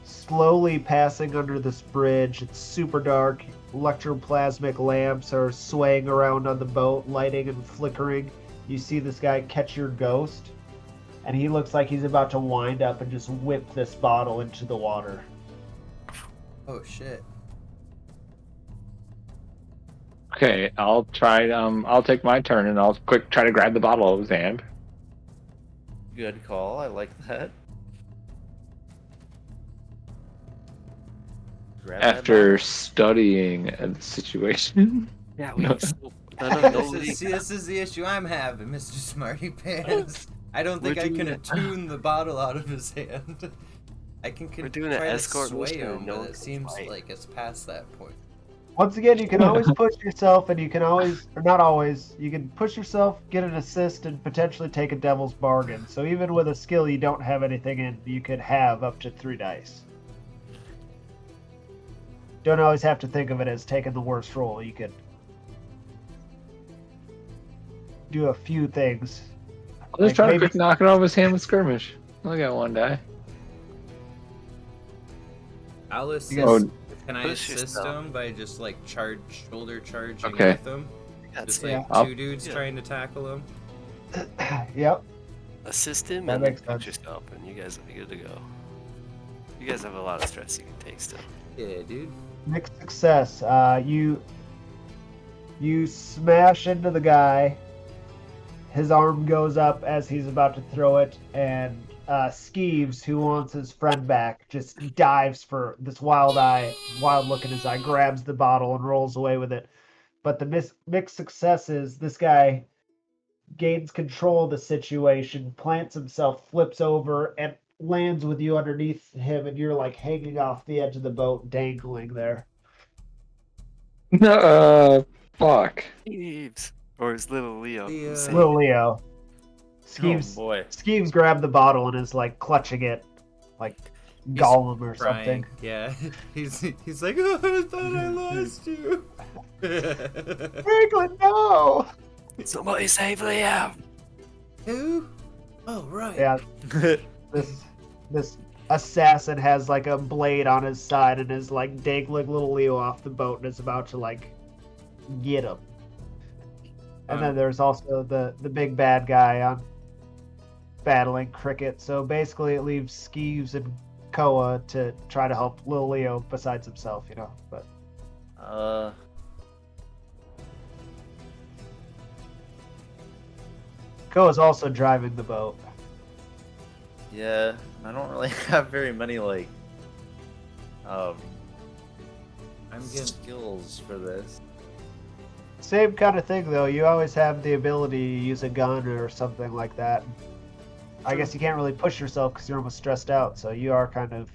slowly passing under this bridge. It's super dark. Electroplasmic lamps are swaying around on the boat, lighting and flickering. You see this guy catch your ghost, and he looks like he's about to wind up and just whip this bottle into the water. Oh shit. Okay, I'll try. I'll take my turn and I'll try to grab the bottle out of his hand. Good call. I like that. Grab that After bottle. studying the situation. Yeah, No. This is the issue I'm having, Mr. Smarty Pants. I don't think We're I can doing it. attune the bottle out of his hand. I can We're doing an try to escort sway mission and him, no but one it can seems fight. like it's past that point. Once again, you can always push yourself, and you can always, or not always, you can push yourself, get an assist, and potentially take a devil's bargain. So even with a skill you don't have anything in, you could have up to 3 dice. Don't always have to think of it as taking the worst roll. You could do a few things. Let's Like try to maybe- quick knock it off his hand with skirmish. I got 1 die. I'll assist. guys- Can I Push assist yourself. him by just like shoulder charging Okay. with him? That's Just it. like I'll- 2 dudes Yeah. trying to tackle him. Yep. Assist him That and then makes push sense. yourself, and you guys will be good to go. You guys have a lot of stress you can take still. Yeah, dude. Mixed success. You smash into the guy. His arm goes up as he's about to throw it, and Skeeves, who wants his friend back, just dives for this wild look in his eye, grabs the bottle and rolls away with it. But the mixed success is this guy gains control of the situation, plants himself, flips over, and lands with you underneath him, and you're like hanging off the edge of the boat, dangling there. Fuck. Thieves. Or is little Leo? Who's saying Little Leo. Oh Skeeves, boy. Skeeves grabbed the bottle and is like clutching it, like Gollum or something. Yeah, he's like, oh, I thought I lost you. Franklin, no! Somebody save Leo! Who? Oh right. Yeah, this assassin has like a blade on his side and is like dangling little Leo off the boat and is about to like get him. And then there's also the big bad guy on battling Cricket. So basically, it leaves Skeeves and Koa to try to help Lil Leo besides himself, you know. But Koa's also driving the boat. Yeah, I don't really have very many like I'm getting skills for this. Same kind of thing, though. You always have the ability to use a gun or something like that. I guess you can't really push yourself because you're almost stressed out, so you are kind of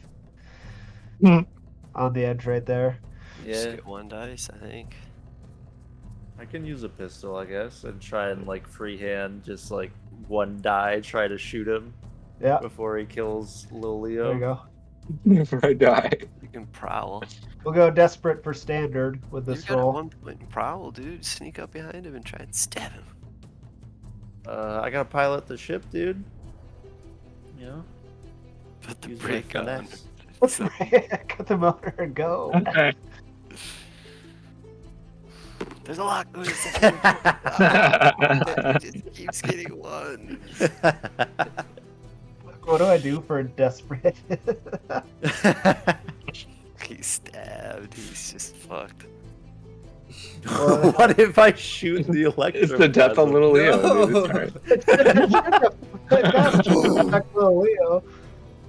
on the edge right there. Just Yeah, get one dice, I think. I can use a pistol, I guess, and try and like freehand just like one die, try to shoot him Yeah, before he kills Lil there Leo. you go. If I die. You can prowl. We'll go desperate for standard with You this got at roll. one point prowl, dude. Sneak up behind him and try and stab him. I gotta pilot the ship, dude. You know, Put the use my brake on. finesse. Cut the motor and go. There's a lot. It just keeps getting one. What do I do for desperate? He's stabbed. He's just fucked. What if I shoot the electro? It's the death of little Leo, dude. It's alright. Back to Leo.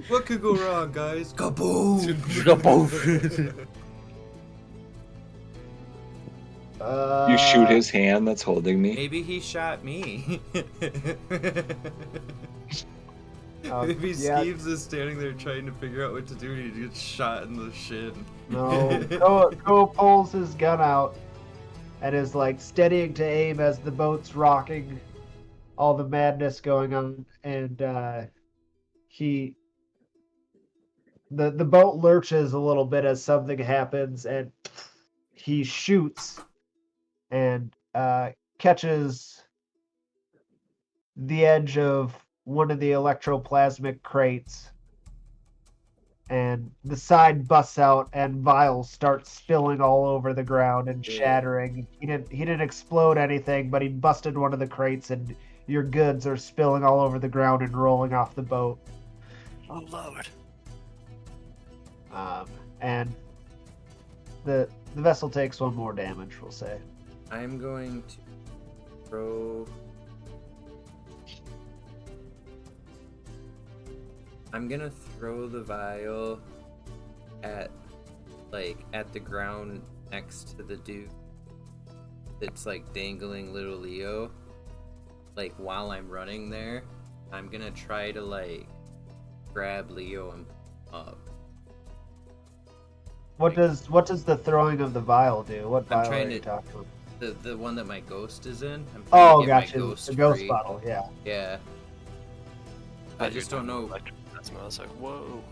What could go wrong, guys? Kaboom! You shoot his hand that's holding me. Maybe he shot me. Maybe yeah. Skeeves is standing there trying to figure out what to do and he gets shot in the shin. No. Koa pulls his gun out and is like steadying to aim as the boat's rocking, all the madness going on, and the boat lurches a little bit as something happens, and he shoots and catches the edge of one of the electroplasmic crates, and the side busts out and vials start spilling all over the ground and shattering. He didn't explode anything, but he busted one of the crates and your goods are spilling all over the ground and rolling off the boat. Oh lord. And the vessel takes one more damage, we'll say. I'm going to throw... I'm gonna throw the vial at the ground next to the dude that's like dangling little Leo. Like while I'm running there, I'm gonna try to like grab Leo and pull him up. What does the throwing of the vial do? What I'm vial trying are you to- talking about? The one that my ghost is in. I'm trying Oh, to get my gotcha. ghost The ghost free. bottle, yeah. Yeah. I just don't know. I was like, whoa.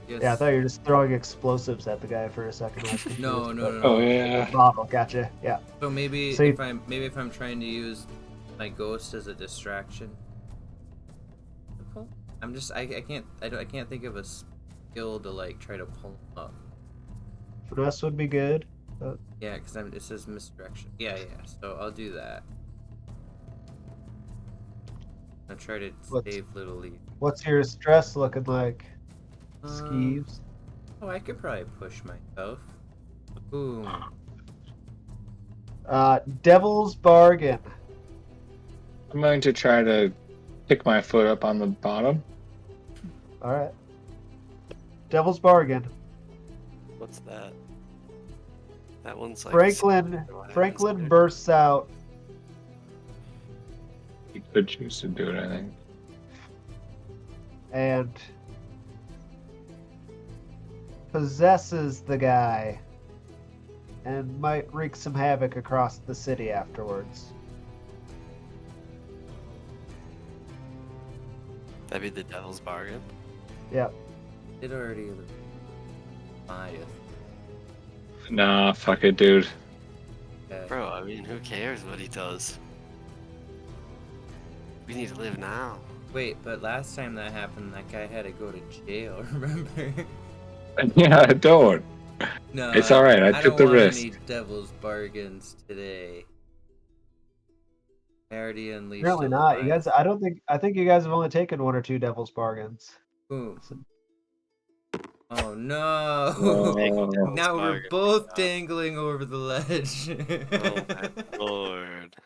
Yes. Yeah, I thought you were just throwing explosives at the guy for a second. I was confused, No, but- no. Oh yeah. Bottle, gotcha. Yeah. So maybe So you- if I'm trying to use my ghost as a distraction. I can't think of a skill to like try to pull him up. Finesse would be good. Yeah, because it says misdirection. Yeah. So I'll do that. I'll try to What's- save little Lee. What's your stress looking like, Um, Skeeves? Oh, I could probably push myself. Boom. Devil's Bargain. I'm going to try to pick my foot up on the bottom. All right. Devil's Bargain. What's that? That one's like. Franklin bursts out. You could choose to do it, I think. and possesses the guy and might wreak some havoc across the city afterwards. That'd be the devil's bargain. Yep. It already Maya. Nah, fuck it, dude. Bro, I mean, who cares what he does? We need to live now. Wait, but last time that happened, that guy had to go to jail. Remember? Yeah, don't. No, It's all right. I took don't the want risk. any devil's bargains today. I already unleashed. Apparently a not. You Leviathan. guys, I think you guys have only taken 1 or 2 devil's bargains. Boom. Oh no! Oh. Now we're Bargain. both dangling over the ledge. Oh my lord.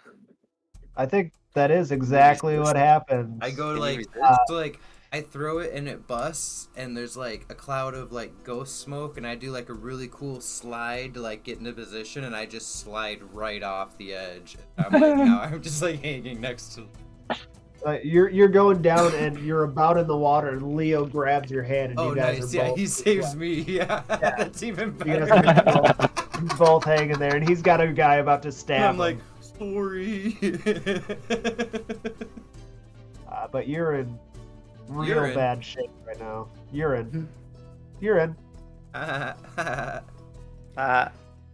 I think that is exactly what happens. I go to Can you like, resist? so like, I throw it and it busts, and there's like a cloud of like ghost smoke, and I do like a really cool slide to like get into position, and I just slide right off the edge. And I'm like, now I'm just like hanging next to. You're going down and you're about in the water, and Leo grabs your hand, and Oh, you guys nice! are Yeah, both. he saves me. Yeah, that's even You better. guys are both hanging there, and he's got a guy about to And stab I'm like, him. sorry. But you're in real Urine. bad shape right now. Urine. Urine. Ah,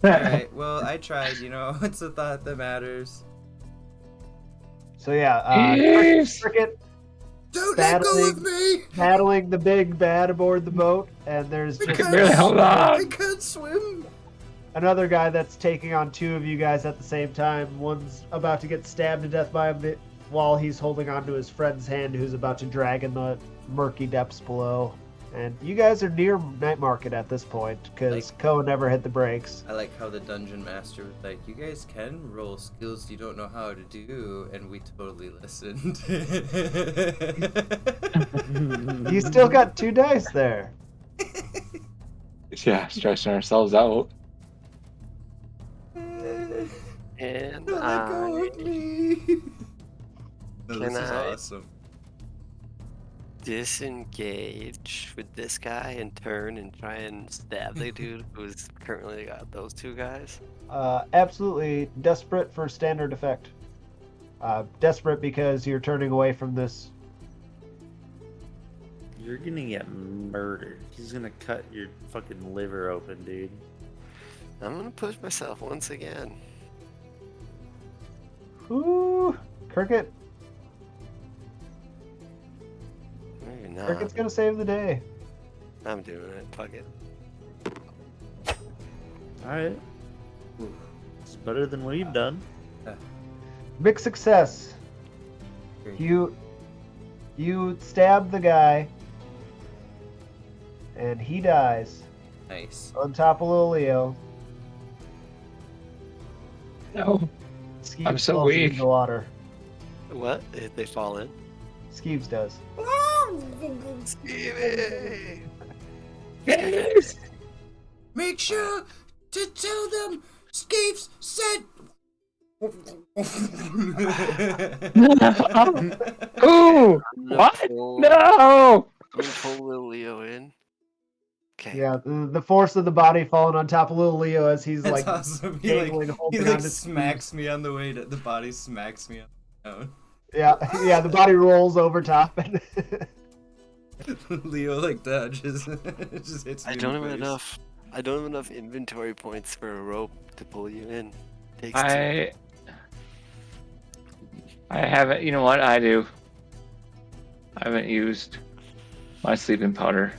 Alright, well, I tried, you know, it's the thought that matters. So yeah, Yes. Cricket Don't let go of me! paddling the big bad aboard the boat, and there's I just can't, Really, hold on. I can't swim! another guy that's taking on 2 of you guys at the same time. One's about to get stabbed to death by him while he's holding onto his friend's hand, who's about to drag in the murky depths below. And you guys are near Night Market at this point, because Ko never hit the brakes. I like how the dungeon master was like, you guys can roll skills you don't know how to do, and we totally listened. You still got 2 dice there. Yeah, stressing ourselves out. And Don't let go of me! No, this Can is I- awesome. disengage with this guy and turn and try and stab the dude who's currently got those 2 guys. Absolutely desperate for standard effect. Desperate because you're turning away from this. you're gonna get murdered. He's gonna cut your fucking liver open, dude. I'm gonna push myself once again. Ooh, Cricket. Maybe not. Cricket's gonna save the day. I'm doing it. Fuck it. Alright. It's better than what you've done. Big success. You stab the guy, and he dies Nice. on top of little Leo. No. Skeeves I'm so falls weak. into the water. What? If they fall in? Skeeves does. Stevie! Make sure to tell them Skeeves said. Ooh! What? No! I'm gonna pull little Leo in. Okay. Yeah, the force of the body falling on top of little Leo as he's That's like awesome. He dangling, like, holding he on like to smacks me on the way to the body smacks me on the ground. Yeah, the body rolls over top and Leo like dodges. It just hits me I in don't the have face. enough. I don't have enough inventory points for a rope to pull you in. Takes I haven't. You know what? I do. I haven't used my sleeping powder.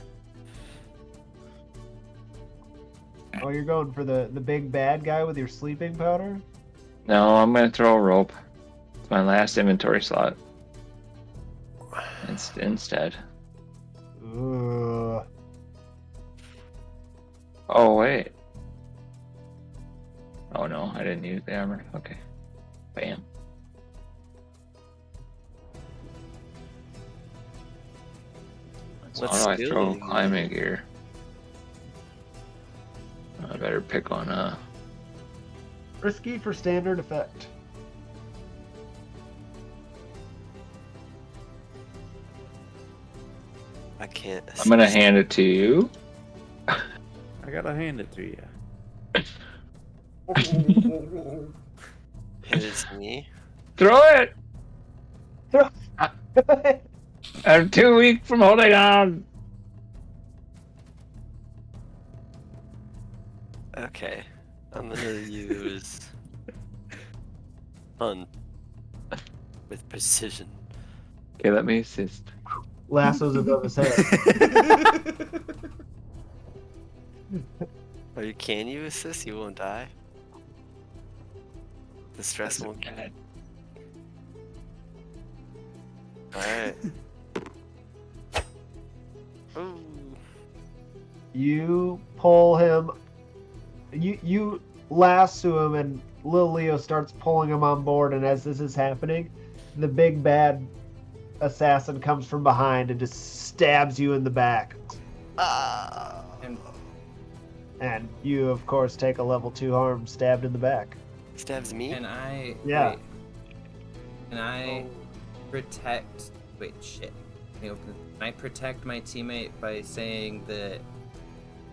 oh, you're going for the big bad guy with your sleeping powder? No, I'm gonna throw a rope. It's my last inventory slot. Instead. Ugh. Oh wait. Oh no, I didn't use the armor. Okay. Bam. So What how do I skill throw do you climbing gear? I better pick on Risky for standard effect. I can't. I'm gonna hand it to you. I gotta hand it to you. Here's me. Throw it! I'm too weak from holding on. Okay. I'm gonna use fun with precision. Okay, let me assist. Lasso's above his head. Or can you assist? You won't die. The stress won't get it. Alright. Ooh. You pull him. You lasso him, and Lil Leo starts pulling him on board. And as this is happening, the big bad assassin comes from behind and just stabs you in the back. Ah. And you, of course, take a level 2 harm stabbed in the back. Stabs me? Can I? Yeah. Wait, can I protect? Wait, shit. Let me open it. Can I protect my teammate by saying that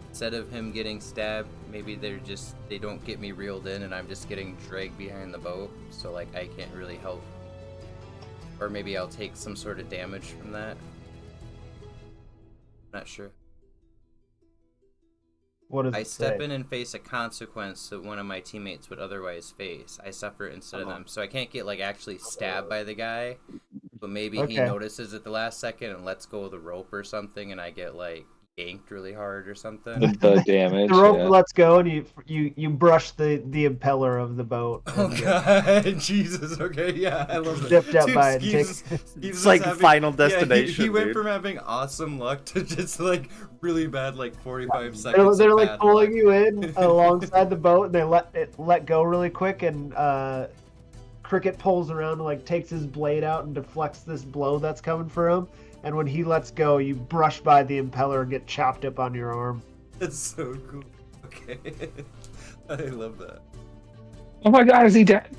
instead of him getting stabbed, maybe they don't get me reeled in, and I'm just getting dragged behind the boat, so like I can't really help, or maybe I'll take some sort of damage from that. Not sure. What does I it step say? in and face a consequence that one of my teammates would otherwise face. I suffer it instead of them, so I can't get like actually stabbed by the guy, but maybe he Okay. notices at the last second and lets go of the rope or something, and I get like yanked really hard or something. The damage. The rope yeah. lets go, and you brush the impeller of the boat. Oh and god, Jesus. Okay, yeah, I love it. Dipped up Dude, by it. It's like Final Destination, he went dude. from having awesome luck to just like really bad, like 45 They're, seconds. they're of like bad pulling luck. you in alongside the boat, and they let go really quick, and Cricket pulls around and like takes his blade out and deflects this blow that's coming for him. And when he lets go, you brush by the impeller and get chopped up on your arm. That's so cool. Okay, I love that. Oh my god, is he dead?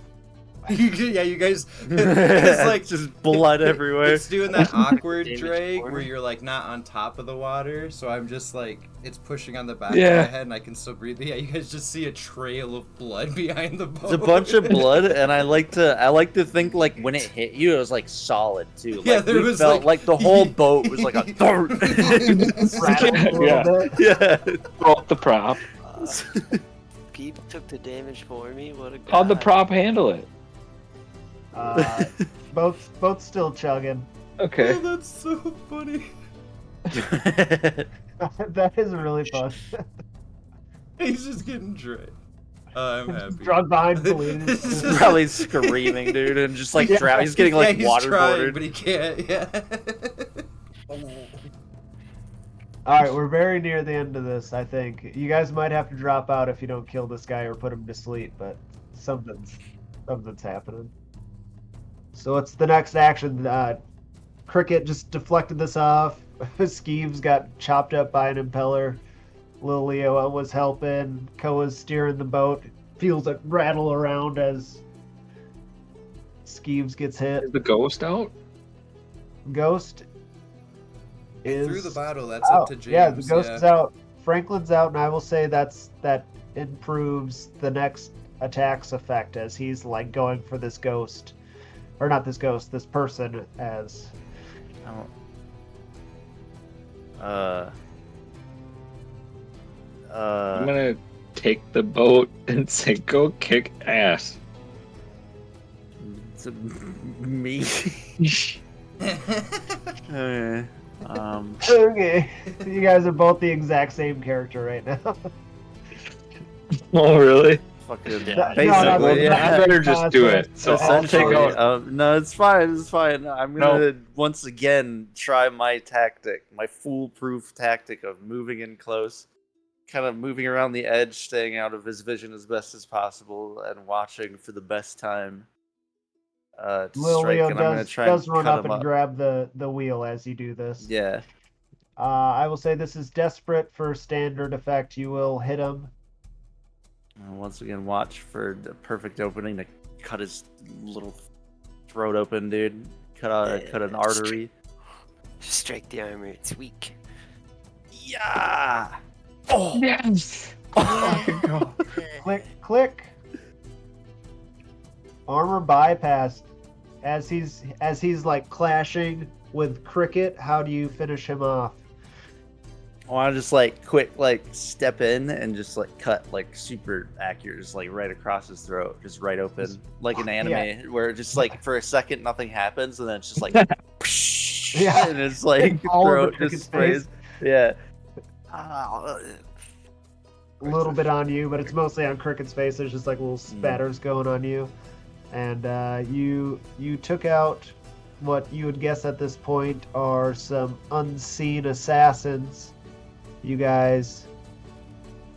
Yeah, you guys. It's like just blood everywhere. It's doing that awkward Damage drag corner. where you're like not on top of the water, so I'm just like it's pushing on the back Yeah. of my head and I can still breathe. Yeah, you guys just see a trail of blood behind the boat. It's a bunch of blood, and I like to think like when it hit you, it was like solid too. Like, Yeah, there we was, felt like- like the whole boat was like a thud. Rattled a little Yeah. bit. Yeah. Throw up the prop. Pete took the damage for me. What a guy. How'd the prop handle it? Both still chugging. Okay. Oh, that's so funny. That is really fun. He's just getting dragged. I'm happy. Drug behind bleeding. Probably screaming, dude, and just like Yeah. he's getting like he's trying, waterboarded. but he can't. Yeah. All right, we're very near the end of this. I think you guys might have to drop out if you don't kill this guy or put him to sleep, but something's happening. So what's the next action? Cricket just deflected this off. Skeeves got chopped up by an impeller. Lil Leo was helping. Koa's steering the boat. Feels it rattle around as Skeeves gets hit. Is the ghost out? Ghost is Through the bottle, that's out. up to James. Yeah, the ghost is out. Franklin's out, and I will say that improves the next attack's effect as he's like going for this ghost, or not this ghost, this person as. I'm gonna take the boat and say, "Go kick ass." It's me. Okay. Okay, you guys are both the exact same character right now. Oh, really? Fucking Yeah. basically, No, I better just do it. So I'll take Essentially, out. no, it's fine. It's fine. I'm gonna once again try my tactic, my foolproof tactic of moving in close, kind of moving around the edge, staying out of his vision as best as possible, and watching for the best time to Lil strike. Leo And I'm gonna try does and run cut up him and grab the wheel as you do this. Yeah. I will say this is desperate for standard effect. You will hit him. And once again, watch for the perfect opening to cut his little throat open, dude. Cut an artery. Strike the armor, it's weak. Yeah. Yes. Fucking go. Click, click. Armor bypassed. As he's like clashing with Cricket, how do you finish him off? I want to just like quick like step in and just like cut like super accurate, just like right across his throat, just right open, like an anime where just like for a second nothing happens and then it's just like, Yeah. and it's like All over throat Cricket's just sprays. face. Yeah. A little bit on you, but it's mostly on Cricket's face. There's just like little spatters going on you, and you took out what you would guess at this point are some unseen assassins. You guys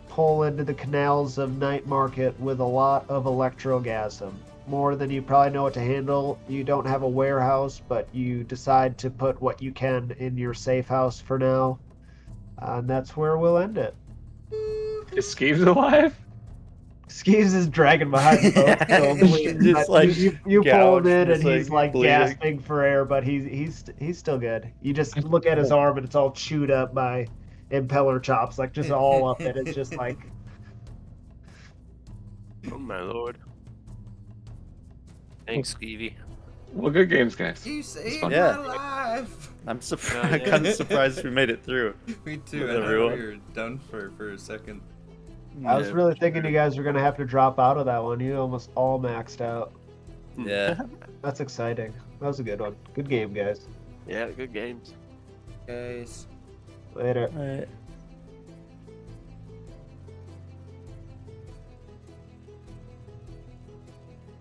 pull into the canals of Night Market with a lot of electrogasm. More than you probably know what to handle. You don't have a warehouse, but you decide to put what you can in your safe house for now. And that's where we'll end it. Is Skeeves alive? Skeeves is dragging behind the boat, still bleeding, Just, but like, you pull him gouged, in, and just, like, he's like bleeding. gasping for air, but he's still good. You just look at his arm, and it's all chewed up by impeller chops, like just all up it. It's just like Oh my lord. Thanks, Skeevy. Well, good games, guys. You saved fun. Yeah. my life. I'm Yeah, yeah. kind of surprised we made it through. Me too. With I thought everyone. we were done for a second. I was really thinking you guys were gonna have to drop out of that one. You almost all maxed out. Yeah. That's exciting. That was a good one. Good game, guys. Yeah, good games. Guys. Later. Right.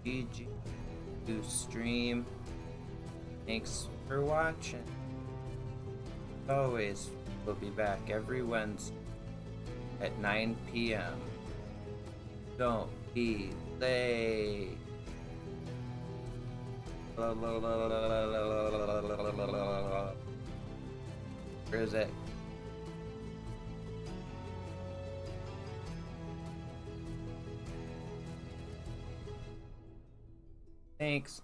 GG to stream. Thanks for watching. As always, we'll be back every Wednesday at 9 p.m. Don't be late. Where is it? Thanks.